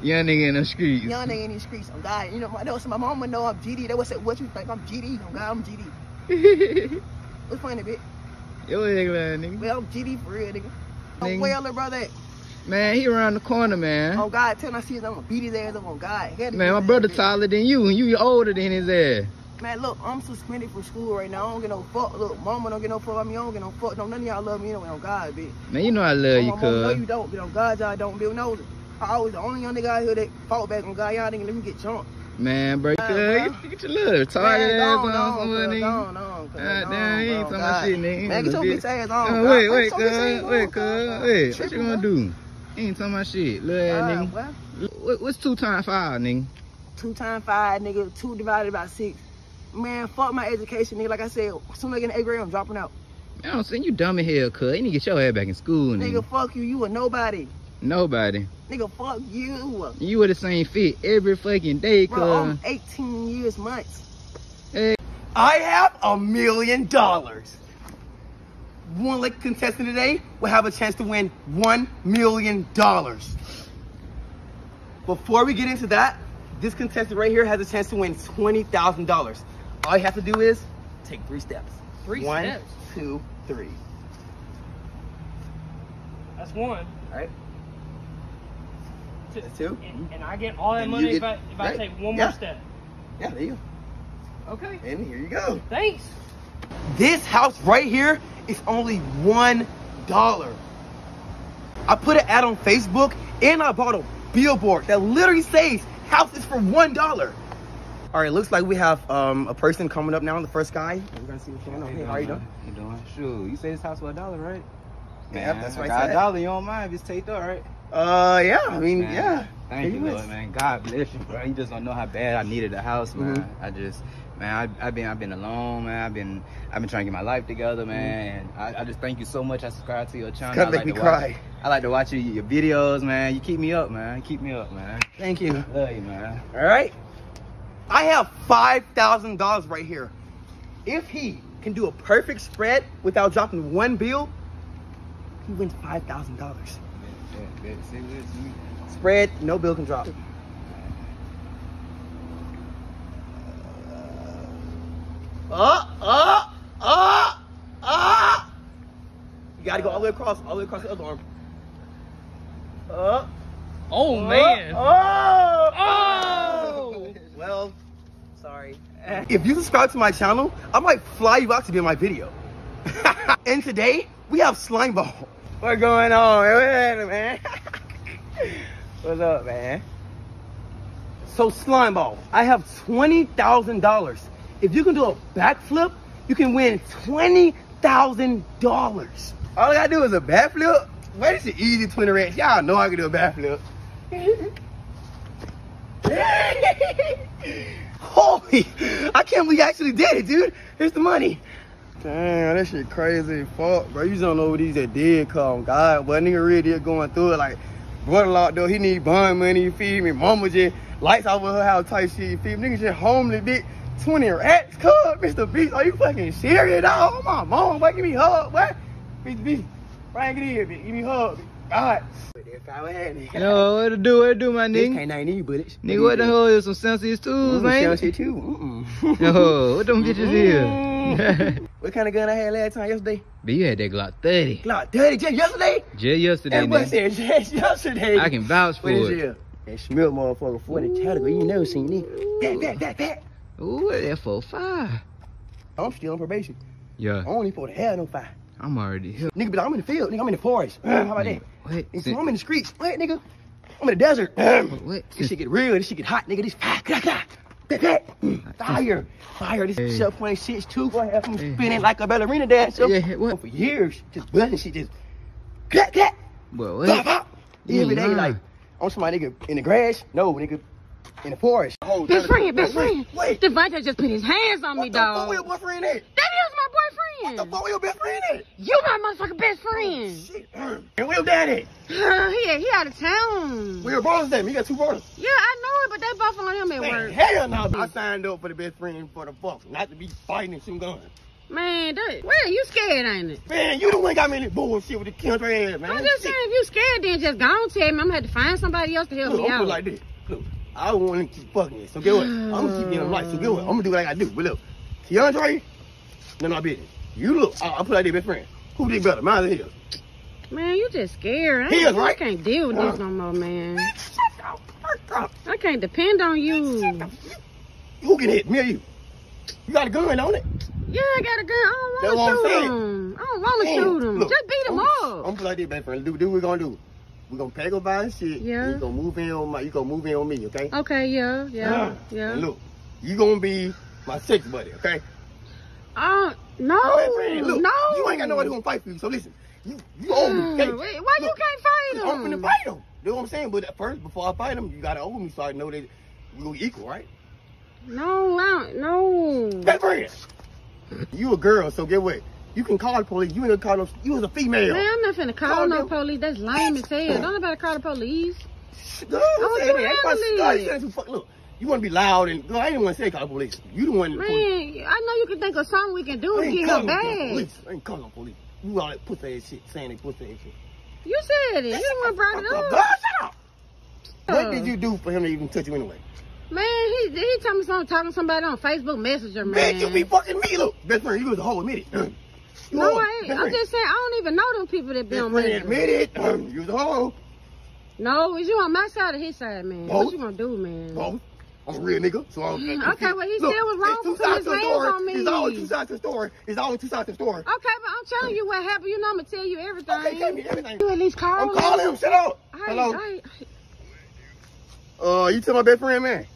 Young nigga in the streets. Young nigga in these streets, on God. You know, my mama know I'm GD. They would say, what you think? I'm GD. On God, I'm GD. What's funny, bitch? Yo, nigga. Well, I'm GD for real, nigga. Nigga. Where little brother at? Man, he around the corner, man. On God, tell him I see his, I'm gonna beat his ass up on God. Man, my brother taller than you, and you older than his ass. Man, look, I'm suspended from school right now. I don't get no fuck. Look, mama don't get no fuck about me. I don't get no fuck. No, none of y'all love me anyway. On God, bitch. Man, you know I love you, Mama, no, cuz. you don't. But on God, y'all don't. Bill knows it. I was the only young nigga out here that fought back on God. Y'all didn't let me get jumped. Man, bro, Man, get your little retarded ass on somewhere, nigga. God Damn, you ain't talking about shit, nigga. Man, get your bitch ass on. Wait, cuz. What you gonna do? You ain't talking about shit, little ass nigga. What's 2 times 5, nigga? 2 times 5, nigga. 2 divided by 6. Man, fuck my education, nigga. Like I said, as soon as I get an 8th grade, I'm dropping out. Man, I'm saying you dumb as hell, cuz. You need to get your ass back in school, nigga. Nigga, fuck you. You a nobody. Nobody. Nigga, fuck you. You wear the same fit every fucking day, cuz. Bro, I'm 18 years months. I have $1 million. One lucky contestant today will have a chance to win $1 million. Before we get into that, this contestant right here has a chance to win $20,000. All you have to do is take 3 steps. 3 1, steps? 2, 3. That's 1. All right. That's 2. And I get all that And money you if get- I right. take one Yeah. more step. Yeah, there you go. Okay. And here you go. Thanks. This house right here is only $1. I put an ad on Facebook and I bought a billboard that literally says house is for $1. All right, looks like we have a person coming up now, the first guy. We're gonna see what's going on. Hey, how you doing? You doing? Sure. You say this house for $1, right? Yeah, that's what I got said. $1, you don't mind if it's taped up, right? Yeah, I mean, Man, yeah. Thank you, Here Lord, man. God bless you, bro. You just don't know how bad I needed a house, man. Mm-hmm. I just, man, I've been alone, man. I've been trying to get my life together, man. And I just thank you so much. I subscribe to your channel. It's gonna make me cry. I like to watch your videos, man. You keep me up, man. You keep me up, man. Thank you. Love you, man. All right. I have $5,000 right here. If he can do a perfect spread without dropping one bill, he wins $5,000. Spread, no bill can drop. You gotta go all the way across the other arm. Oh, man. Oh! Well, sorry. If you subscribe to my channel, I might fly you out to be in my video. And today, we have Slimeball. What's going on, man? What's up, man? So, Slimeball, I have $20,000. If you can do a backflip, you can win $20,000. All I gotta do is a backflip. Wait, it's an easy 20 racks. Y'all know I can do a backflip. Holy, I can't believe you actually did it, dude. Here's the money. Damn, that shit crazy as fuck, bro. You just don't know what these that did come. God, but nigga really did going through it. Like, brother locked up, he need bond money, you feel me? Mama just lights out with her house type shit, you feel me? Nigga just homeless, bitch. 20 rats, cuz, Mr. Beast. Are you fucking serious, dog? Oh, my mom, boy, give me a hug, boy. Mr. Beast, bring it in, bitch. Give me a hug, God. Yo, what it do, my nigga? Can't need bullets. Nigga, what the hell is some sensitive tools, man? Sensitive too. Yo, what them bitches is? What kind of gun I had last time, yesterday? But you had that Glock 30. Glock 30, just yesterday? Just yesterday, Everybody nigga. said just yesterday. I can vouch for What is it. it? That Smith motherfucker, 40 category. You never seen it. That. Ooh, what that 4.5? I'm still on probation. Yeah, I don't even supposed to have no fire. I'm already here. Nigga, but I'm in the field. Nigga, I'm in the forest. How about that? What? So I'm in the streets. What, nigga? I'm in the desert. What? This shit get real. This shit get hot, nigga. This fire. Fire. This Hey. 7.62. Go ahead, I'm spinning like a ballerina dancer. Yeah, what? For years, just buzzing shit, just Well, pop, what? pop. Every day, like, on somebody, nigga, in the grass. No, nigga, in the forest. Oh, Best friend. Wait. Devontae just put his hands on me, What the fuck dog. with your boyfriend at? That is my What the boyfriend. fuck with your best friend at? You my motherfucking best friend. Shit. And where your dad at? He out of town. Where your brothers at? You got two brothers. Yeah, I know it, but they both on him at Man, work. hell no. I signed up for the best friend for the fuck, not to be fighting and shooting guns. Man, well, you scared, ain't it? Man, you the one got me in this bullshit with the country ass, man. I'm just saying, if you scared, then just go on tell me. I'm gonna have to find somebody else to help Look, me I'm out. put like this. Look, I don't want to keep fucking it. So get what? I'm gonna keep getting right. So get what? I'm gonna do what I gotta do. But look, Keandre, none of my business. You look, I'll put like their best friend. Who did better? Mine or his? Man, you just scared. He is, right? I can't deal with this no more, man. Shut up. I can't depend on you. Who can hit? Me or you? You got a gun on it? Yeah, I got a gun. I That's don't what I'm want to saying. shoot him. I don't want to Damn, shoot him. look, Just beat him I'm up. gonna put like this, best friend. Do what we're gonna do. We're gonna pack up our shit. Yeah. And you gonna move in on me, okay? Okay, yeah. And look, you gonna be my sex buddy, okay? No, Best friend, look, no. you ain't got nobody who gonna fight for you. So listen, you owe me. Okay? Wait, why you can't fight him? I'm finna fight him. You know what I'm saying? But first, before I fight him, you gotta owe me so I know that we're gonna be equal, right? No, no. Best friend, you a girl, so get what? You can call the police. You ain't gonna call no. You was a female. Man, I'm not finna call Call no them. police. That's lame as hell. Don't nobody call the police. Girl, Oh, say you that. Ain't handle my- it. God, you saying too fuck- Look, you wanna be loud and girl, I ain't wanna say call the police. You the one. Man, I know you can think of something we can do to get her calling back. police. I ain't calling no police. You all that pussy ass shit, saying they pussy ass shit. You said it. You the one brought it God, up. shut up. What did you do for him to even touch you anyway? Man, he told me something, talking to somebody on Facebook Messenger, man. Man, you be fucking me. Look, best friend, you was a hoe, admit it. You No, a hoe. I ain't. Best I'm friend. just saying, I don't even know them people that be Best on friend, Messenger. admit it. You was a hoe. No, is you on my side or his side, man? Both. What you gonna do, man? Both. I'm a real nigga, so I'm. Okay, well, he still was wrong it's two for putting sides his to the hands story. on me. It's always two sides to the story. It's always two sides to the story. Okay, but I'm telling you what happened. You know I'm gonna tell you everything. Okay, tell me everything. You at least call I'm calling him. Shut up. Hello. You tell my best friend, man. Man,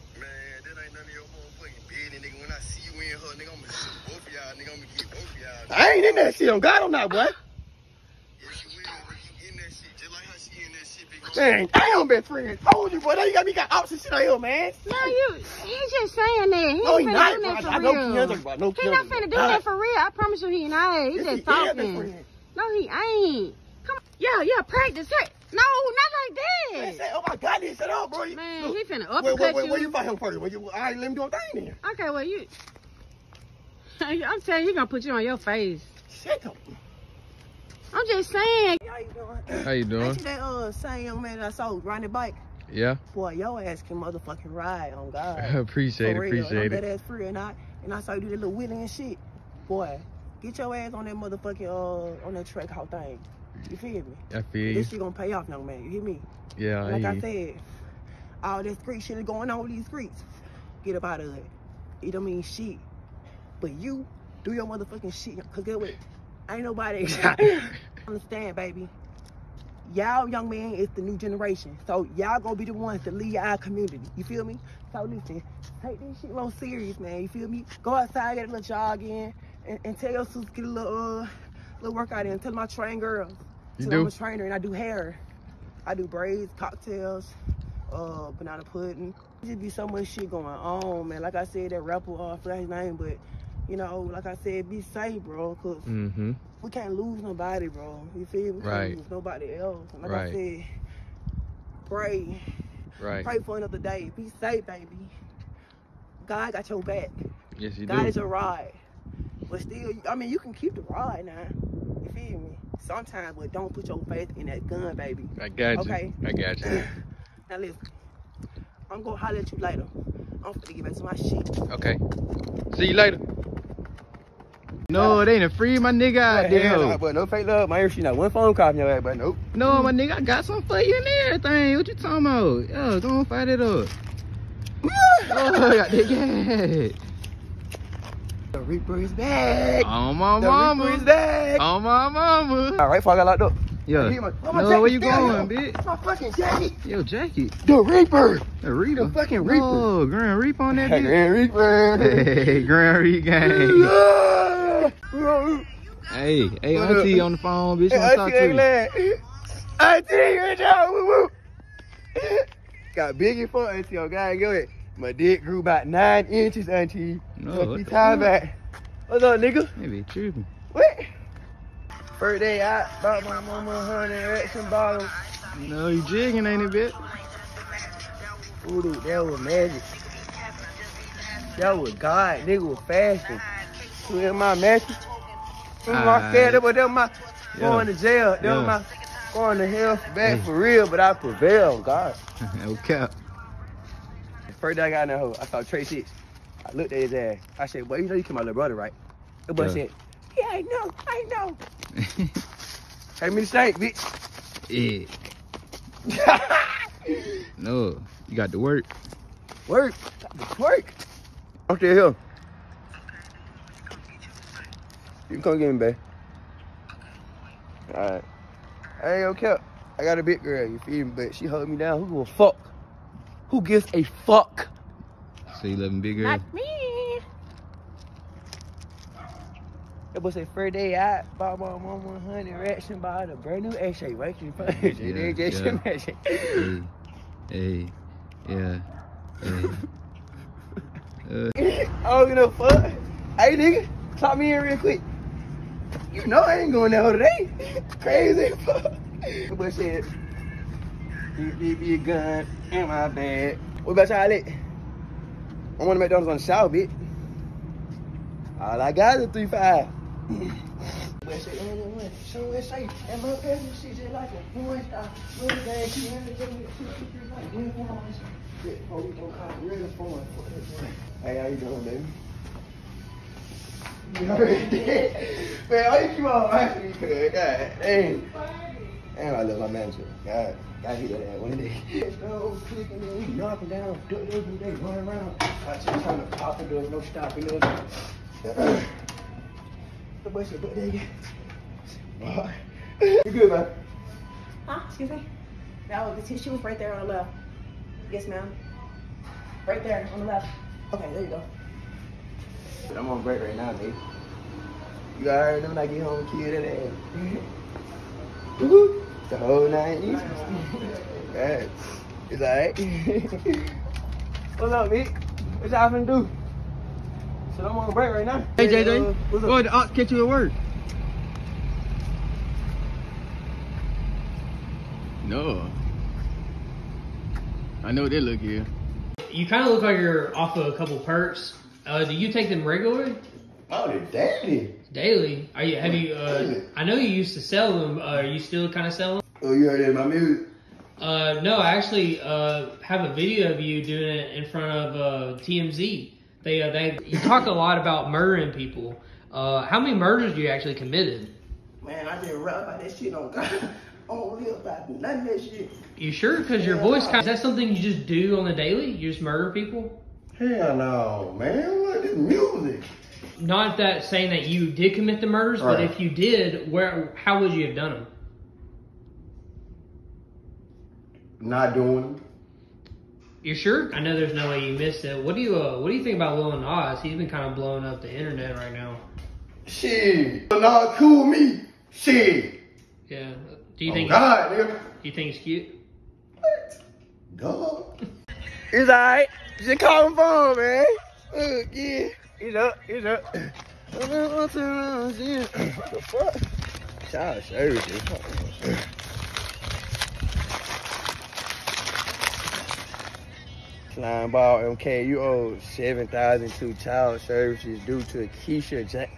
that ain't none of your motherfucking business, nigga. When I see you in her, nigga, I'm gonna shoot both of y'all, nigga. I'm gonna get both of y'all. I ain't in that shit. On God, I'm not, boy. Yes, you will, nigga. You in that shit, just like how she in that shit, big Man, damn, best friend. Told you, boy. Now you got me got opposite shit out here, man. No, he's just saying that. He No, he ain't not, finna do that bro. for I know real. Keandre, bro. I know He not Keandre, finna do bro. that for real. I promise you he not. He Yes, just he is, best talking. friend. No, he ain't. Come on. Yeah, practice. Hey. No, not like Man, that. say, oh my God, shut up, bro. Man, Look, he finna where uppercut you you. fight him first? All right, let me do a thing then. Okay, well, you... I'm telling you, he gonna put you on your face. Shut up. I'm just saying. How you doing? How you doing? Ain't you that same young man that I saw riding the bike? Yeah. Boy, your ass can motherfucking ride on God. Appreciate For it, real. appreciate I'm it. that ass free and I saw you do that little wheeling and shit. Boy, get your ass on that motherfucking on that track how thing. You feel me? I feel you. This shit gonna pay off, young man. You hear me? Yeah, Like I hear said, all this street shit is going on with these streets. Get up out of it. It don't mean shit. But you do your motherfucking shit. Cause get what? Ain't nobody understand, baby. Y'all young man is the new generation. So y'all gonna be the ones to lead our community. You feel me? So listen, take this shit a little serious, man. You feel me? Go outside, get a little jog in, and tell your sister get a little workout in. Tell them I train girls. You So do? I'm a trainer and I do hair. I do braids, cocktails, banana pudding. Just be so much shit going on, man. Like I said, that rapper, I forgot his name, but you know, like I said, be safe, bro, cause we can't lose nobody, bro. You feel me? We can't lose nobody else. And like I said, pray. Pray for another day. Be safe, baby. God got your back. Yes, you do. God is your ride. But still, I mean, you can keep the ride now. You feel me? Sometimes, but don't put your faith in that gun, baby. I got you. Okay? I got you. Now listen, I'm gonna holler at you later. I'm finna get back to my shit. Okay. See you later. No, it ain't a free my nigga out there. Nah, but no fake love. My ear, she not one phone call from your ass, but nope. No, my nigga, I got something for you and everything. What you talking about? Yo, go on, fight it up. Oh, I got that gas. The Reaper is back. On my The mama. Reaper is back. On my mama. All right, before I got locked up. Yeah. No, where you going, bitch? It's my fucking jacket. Yo, jacket. The Reaper. The Reaper. The fucking Reaper. Oh, Grand Reaper on that bitch. Grand Reaper. Hey, Grand Reaper gang. Hey, auntie on the phone, bitch. Wanna talk to you? Auntie, good job. Woo woo. Got biggie for auntie. Oh, God, go ahead. My dick grew about 9 inches, auntie. No, what time back? What's up, nigga? Maybe tripping. What? First day out, bought my mama 100 racks and bottles. No, you jigging, ain't it, bitch? Ooh, dude, that was magic. That was God. Nigga was fasting. Who in my mattress? I'm not scared of them. My going to jail. Them my going to hell back for real, but I prevailed, God. Okay. First day I got in that hole, I saw Trey 6. I looked at his ass. I said, boy, you know you killed my little brother, right? The boy said, yeah, I know. Hey, me the snake, bitch. Yeah. No, you got to work. Work. I'm still here. You can come get me, babe. Alright. I ain't gonna cap. I got a big girl, you feel me? But she hold me down. Who give a fuck? Who gives a fuck? So you loving big girl? Not me. That boy said, first day out, bought my mama 100 racks and bought a brand new X-ray. Right? Hey. Yeah. I don't give no fuck. Hey, nigga, clock me in real quick. You know I ain't going that hole today. Crazy fuck. That boy said, give me a gun in my bag. What about y'all at? I'm on the McDonald's on the south, bitch. All I got is 3-5. But shit, show it safe. And my cousin, she just like a boy star. Little gang, she had to give me a 2-3 like real boys. Shit, police don't call real phone. Hey, how you doing, baby? You already dead. Man, why you keep on laughing? God dang. Damn, I love my manager. God, gotta hit that ass one day. No clicking, we knocking down, they running around. I just trying to pop the doors, no stopping us. The boy said, but they you good, man? Huh? Excuse me? No, the tissue was right there on the left. Yes, ma'am. Right there on the left. Okay, there you go. I'm on break right now, baby. You already know when I get home and kill that ass. The whole 9 inches. Yeah, it's alright. What's up, Vic? What y'all finna do? So I'm on break right now. Hey, JJ. What's up? Boy, the ops catch you at work. No. I know what they look here. You kind of look like you're off of a couple perks. Do you take them regularly? Oh, they're daily. Daily? Are you? Have you? I know you used to sell them. Are you still kind of selling? Oh, you heard that in my music? No, I actually have a video of you doing it in front of TMZ. You talk a lot about murdering people. How many murders you actually committed? Man, I didn't rap about that shit on God. I don't live about none of that shit. You sure? Because your voice kind of, is that something you just do on the daily? You just murder people? Hell no, man. What is music? Not that saying that you did commit the murders, but if you did, how would you have done them? Not doing them. You sure? I know there's no way you missed it. What do you think about Lil Nas? He's been kind of blowing up the internet right now. Shit. Not cool with me. Shit. Yeah. Do you think? God, nigga. Do you think he's cute? What? Dog. It's alright. Just call him phone, man. Yeah. He's up. He's up. What the fuck? Child services. Slimeball MK, you owe $7,000 to child services due to Keisha Jack.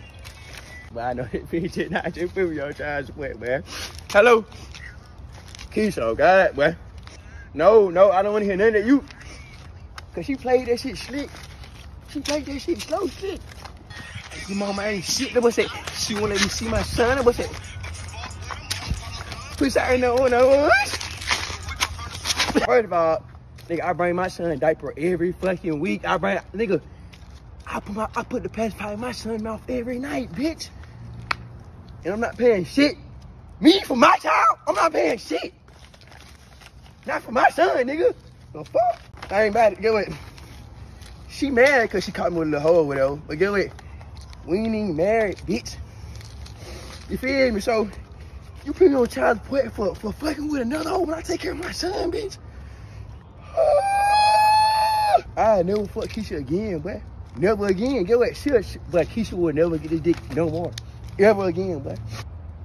But I know that bitch did not just put me on child support, man. Hello? Keisha, oh God, boy. No, I don't want to hear none of you. Cause she played that shit slick. She played that shit slow slick. Your mama ain't shit. That was it. She wanna let me see my son. That was it. Push out in the one. First of all, nigga, I bring my son a diaper every fucking week. I put the pacifier in my son's mouth every night, bitch. And I'm not paying shit. Me for my child, I'm not paying shit. Not for my son, nigga. The fuck? I ain't about it. Get what? She mad because she caught me with a little hoe, whatever. But get what? We ain't even married, bitch. You feel me? So, you put me on child support for fucking with another hoe when I take care of my son, bitch. I never fuck Keisha again, boy. Never again. Get what? But Keisha will never get this dick no more. Ever again, boy.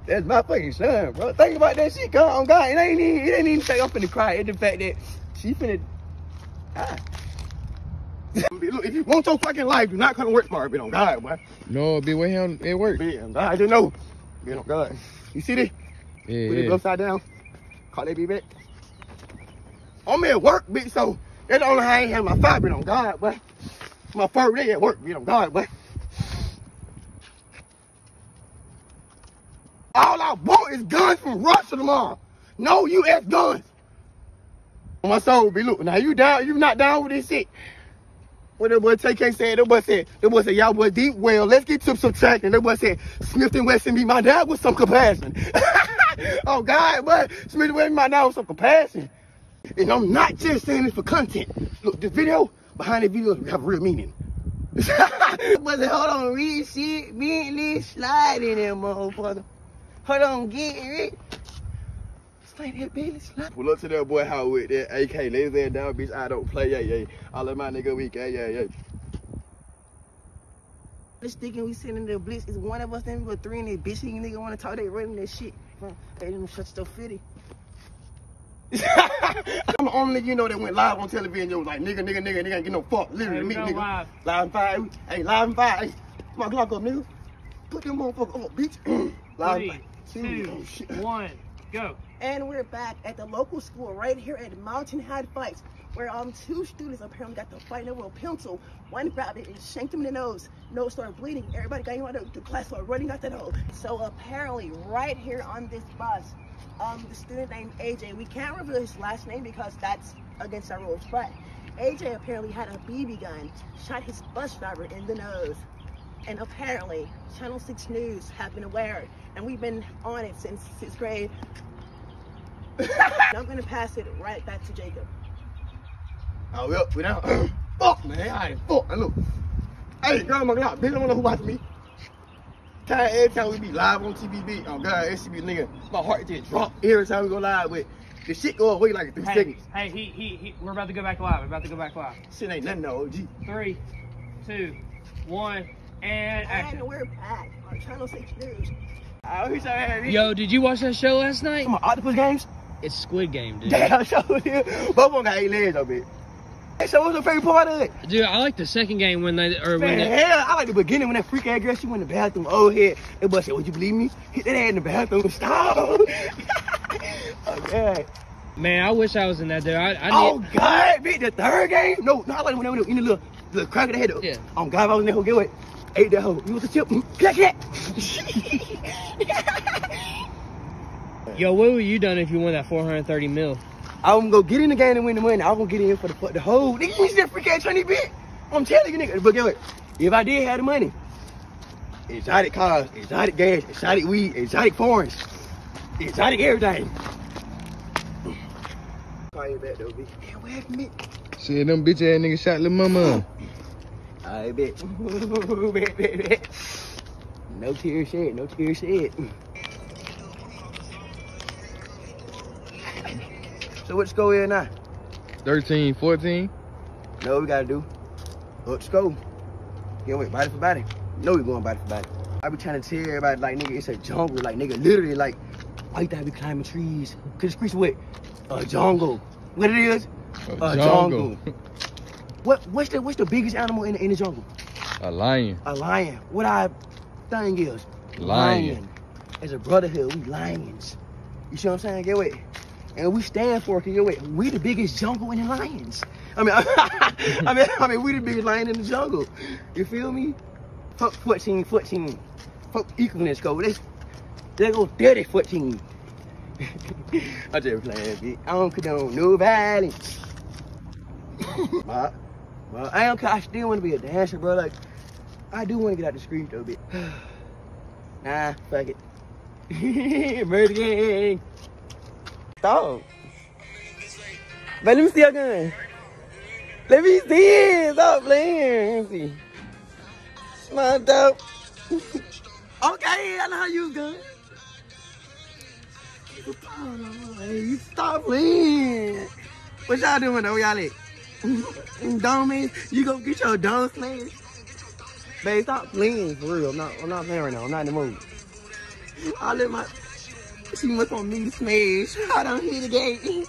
That's my fucking son, bro. Think about that shit, God. It ain't even think I'm finna cry. It's the fact that she finna die. Look, if you want your fucking life, do not come to work tomorrow, bitch, on God, boy. No, be way here at work. Bitch, on God, I just know. Bitch, on God. You see this? Yeah, Put it upside down. Call that bitch back. I'm at work, bitch, so that's the only how I ain't have my fire, bitch, on God, boy. My first day at work, bitch, on God, boy. All I want is guns from Russia tomorrow. No U.S. guns. On my soul, bitch, look, now you not down with this shit. What that boy TK said, that boy said, y'all boy deep well, let's get to subtracting. That boy said, Smith and Wesson be my dad with some compassion. Oh God, boy, Smith and Wesson be my dad with some compassion. And I'm not just saying this for content. Look, this video, behind the video, have real meaning. But hold on, read shit, Bentley, slide in there, motherfucker. Hold on, get it. Slide that Bentley, slide. Pull up to that boy house with that AK, lazy ass down, bitch, I don't play, yeah. All of my nigga weak, yeah. This thinking we sitting in the blitz is one of us, then we go three in that bitch, nigga wanna talk, they running that shit. They didn't shut stuff fitty. I'm the only nigga you know that went live on television. It was like, nigga, ain't get no fuck. Literally, me, nigga. Live. Live and fire. Hey, live and fire. Hey, come on, Glock up, nigga. Put them motherfuckers up, bitch. Live 3, 2, 1, go. And we're back at the local school right here at Mountain High Fights, where two students apparently got to fight over a pencil. One grabbed it and shanked him in the nose. Nose started bleeding. Everybody got out of the class, started running out the nose. So apparently, right here on this bus, the student named AJ, we can't reveal his last name because that's against our rules, but AJ apparently had a BB gun, shot his bus driver in the nose. And apparently, Channel 6 News have been aware, and we've been on it since 6th grade. I'm gonna pass it right back to Jacob. Oh, well, we down. Fuck, man. I ain't fuck. Look. Hey, girl, my God, bitch, I don't know who watching me. Every time we be live on TVB, oh God, SCB nigga, my heart just drop every time we go live with the shit go away like 3 seconds. Hey, we're about to go back live. Shit ain't nothing, no OG. 3, 2, 1, and action. And we're back on Channel 6 News. Yo, did you watch that show last night? Come on, Octopus Games? It's Squid Game, dude. Damn, show here. Both of them got 8 legs, though, bitch. Hey, so what's your favorite part of it? Dude, I like the second game when they, hell, I like the beginning when that freak ass girl, she went in the bathroom, old head. That boy said, would you believe me? Hit that ass in the bathroom, stop. Oh, God. Man, I wish I was in that, dude. Oh, God, bitch, the third game? No, I like when they went in the little crack of the head. Yeah. Oh, God, if I was in there, who get it? ate that hoe. You want the tip? Clack, clack. Yo, what would you done if you won that 430 mil? I was gonna get in the game and win the money. I was gonna get in for the whole. Nigga, you see that freak ass Chinese bitch? I'm telling you, nigga. But get what? If I did have the money, exotic cars, exotic gas, exotic weed, exotic foreigns, exotic everything. Call you back though, bitch. Yeah, what happened, bitch? Shit, them bitch ass niggas shot little mama. Alright, bitch. Bet. No tears shed, no tears shed. So what score is now? 13, 14. Know what we gotta do? Up score. Can't wait, body for body. No, we going body for body. I be trying to tell everybody, like, nigga, it's a jungle. Like, nigga, literally, like, why you think I be climbing trees? Cause the streets what? A jungle. What it is? A jungle. What's the biggest animal in the jungle? A lion. A lion. What our thing is? Lion. As a brotherhood, we lions. You see what I'm saying? Get what? And we stand for it, cause we the biggest jungle in the lions. I mean, we the biggest lion in the jungle. You feel me? Fuck 14. Fuck equalness code. They go 30-14. I'm just playing, bitch. I don't condone no violence. Well, I don't care. I still want to be a dancer, bro. Like, I do want to get out the street though, bitch. Nah, fuck it. Murder gang. Dog. But let me see your gun. Let me see it. Stop playing. Let me see. Smile, dog. Okay, I know how you use gun. Hey, you stop playing. What y'all doing though? Y'all at? Dummies, you go get your dumb smashed. Babe, stop playing for real. I'm not playing right now. I'm not in the mood. I let my. She must want me to smash. I don't hear the gate.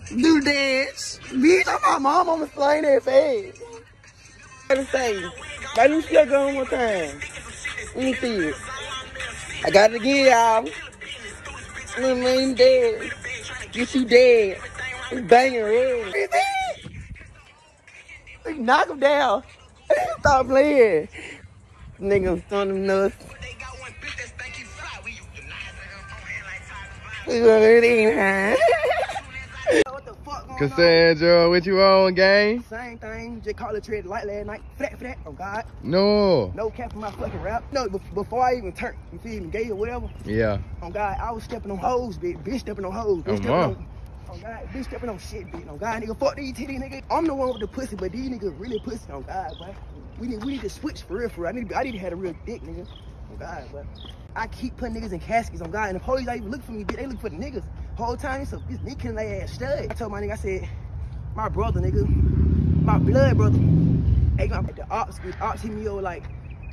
Do dance. Bitch, I'm my mom on the plane that face. Let me say, let me see her go one more time. Let me see it. I got it again, y'all. Little man dead. Get you dead. He's banging red. Knock him down. Stop playing. Nigga, on them nuts. What the fuck going on? Cassandra, what you on, gang? Same thing. Just called the tread light last night. Flat. Oh God. No. No cap for my fucking rap. No, before I even turned, you feel me, gay or whatever. Yeah. Oh God, I was stepping on hoes, bitch. Bitch stepping on hoes. Bitch stepping on. Oh God, bitch stepping on shit, bitch. Oh God, nigga, fuck these titties, nigga. I'm the one with the pussy, but these niggas really pussy. Oh God, boy. We need to switch for real. I need to have a real dick, nigga. Oh God, but I keep putting niggas in caskets. On God, and the police don't even look for me, bitch. They look for the niggas. Whole time, so this nigga can lay ass stud. I told my nigga, I said, my brother, nigga, my blood brother. Hey, the ops hit me over like,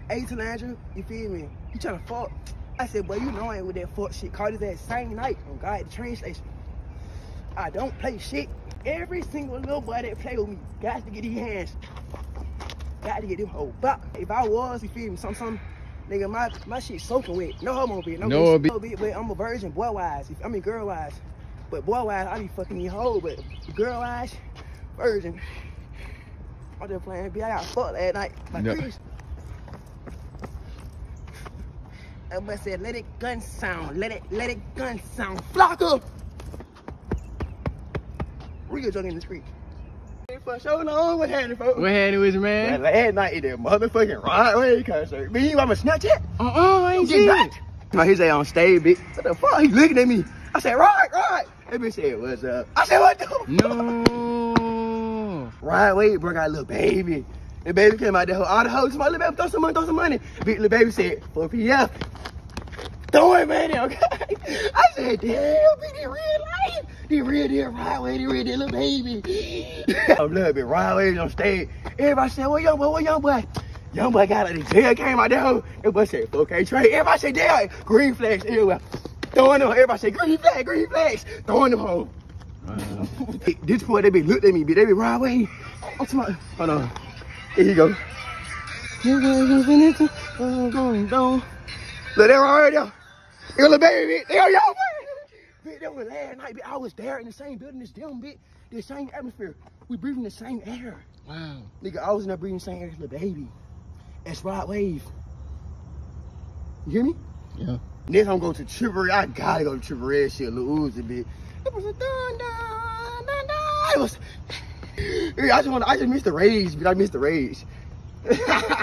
hey, Talandra, you feel me? You trying to fuck? I said, boy, you know I ain't with that fuck shit. Called his ass same night. On God, at the train station. I don't play shit. Every single little boy that play with me got to get his hands. Got to get them whole back. If I was, you feel me, some nigga, my shit soaking wet. No homo bitch. No bitch, but I'm a virgin boy wise. I mean girl wise. But boy wise, I be fucking these hoes. But girl wise, virgin. I'm just playing, bitch. I got fucked last night. Like Chris. That boy said, let it gun sound. Let it gun sound. Flock up. Real drunk in the street. For sure, no, what happened, folks? What happened with you, man? Last night at that motherfucking Ride concert. Man, you want my Snapchat? I ain't seen it. No, he say on stage, bitch. What the fuck? He looking at me. I said, Ride. That bitch said, what's up? I said, what the? No. Ride, wait, bro, got a little baby. The baby came out there. All the hoes, my little baby, throw some money. Little baby said, 4 PF. Throw it, man, okay? I said, damn, bitch, they real life. They real Ride, they real little baby. I'm little bit Ride on stage. Everybody said, what young boy? Young boy got out of the jail, came out there. Everybody said, okay, Trey. Everybody said, damn, green flags everywhere. Throwing them, everybody said, green flags. Throwing them home. This point, they be looked at me, bitch. They be Ride away. Hold on. Here you go. Look, they're already there. Here, little baby, bitch. There, y'all, bitch. That was last night, bitch. I was there in the same building as them, bitch. The same atmosphere. We breathing the same air. Wow. Nigga, I was in there breathing the same air as a little baby. That's Rod Wave. You hear me? Yeah. Next I'm going to Triple Red. I gotta go to Triple Red shit, Lil Uzi, bitch. It was a dun dun dun dun. It was. I just missed the rage, but I missed the rage.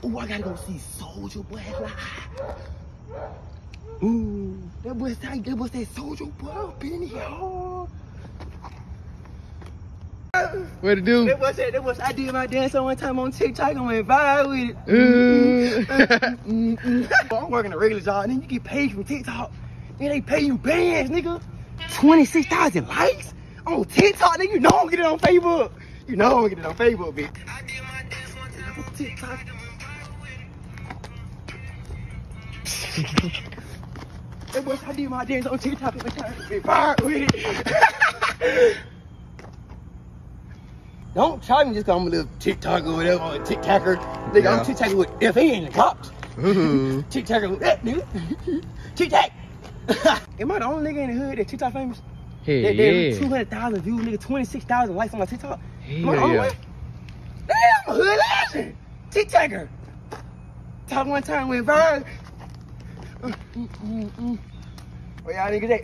Ooh, I gotta go see Soulja Boy live. Ooh, that was that Soulja Boy up in here. What to do? That was I did my dance on one time on TikTok and went viral with it. I'm working a regular job and then you get paid from TikTok. Then they pay you bands, nigga. 26,000 likes on TikTok, nigga. You know I'm getting it on Facebook. You know I'm getting it on Facebook, bitch. I did my dance one time on TikTok. That was I did my dance on TikTok and went viral with it. Don't try me just cause I'm a little TikToker or whatever, or a TikToker. Nigga, Yeah. I'm TikToker with FN and cops. Ooh. TikToker with that, nigga. TikTok. Am I the only nigga in the hood that TikTok famous? Hey, They yeah. 200,000 views, nigga, 26,000 likes on my TikTok. Hey, Am I the only yeah. one? Damn, I'm a hood legend. TikToker. Talk one time went viral. Where y'all niggas at?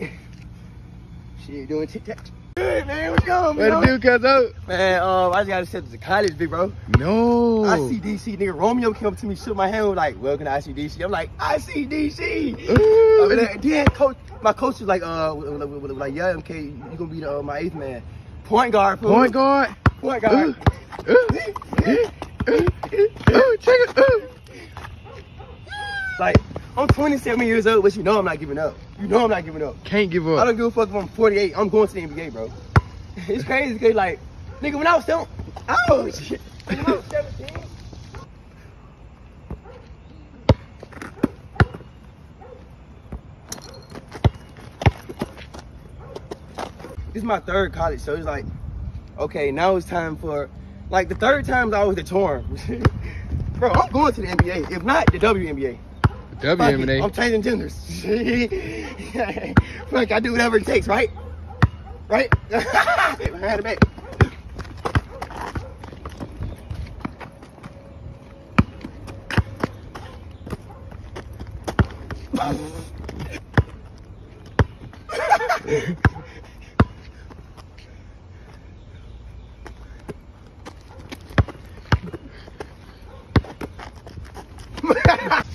Shit, doing TikTok. Good, man, what's going on, What to do, cuz up? Man, I just got accepted to college, big bro. No. ICDC, nigga. Romeo came up to me, shook my hand, was like, welcome to ICDC. I'm like, ICDC. Ooh. Then my coach was like, yeah, MK, you gonna be my 8th man. Point guard, fool. Point guard. Point guard. Check it. Like, I'm 27 years old, but you know I'm not giving up. You know I'm not giving up. Can't give I up. don't give a fuck if I'm 48. I'm going to the NBA, bro. It's crazy, cause like, nigga, when I was 7, oh shit. When I was 17. This is my 3rd college, so it's like, okay, now it's time for, like the 3rd time I was the torn. Bro, I'm going to the NBA. If not, the WNBA. Fuck it, WNBA. I'm changing genders. Fuck, I do whatever it takes, right? Right? I had it back.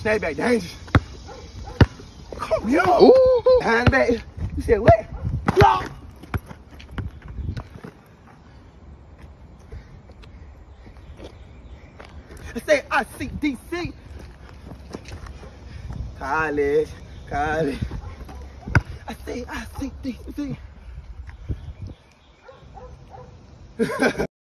Snap back, dangerous. Come here. Ooh. Hand back. You said what? No. I say ICDC. College. I say ICDC.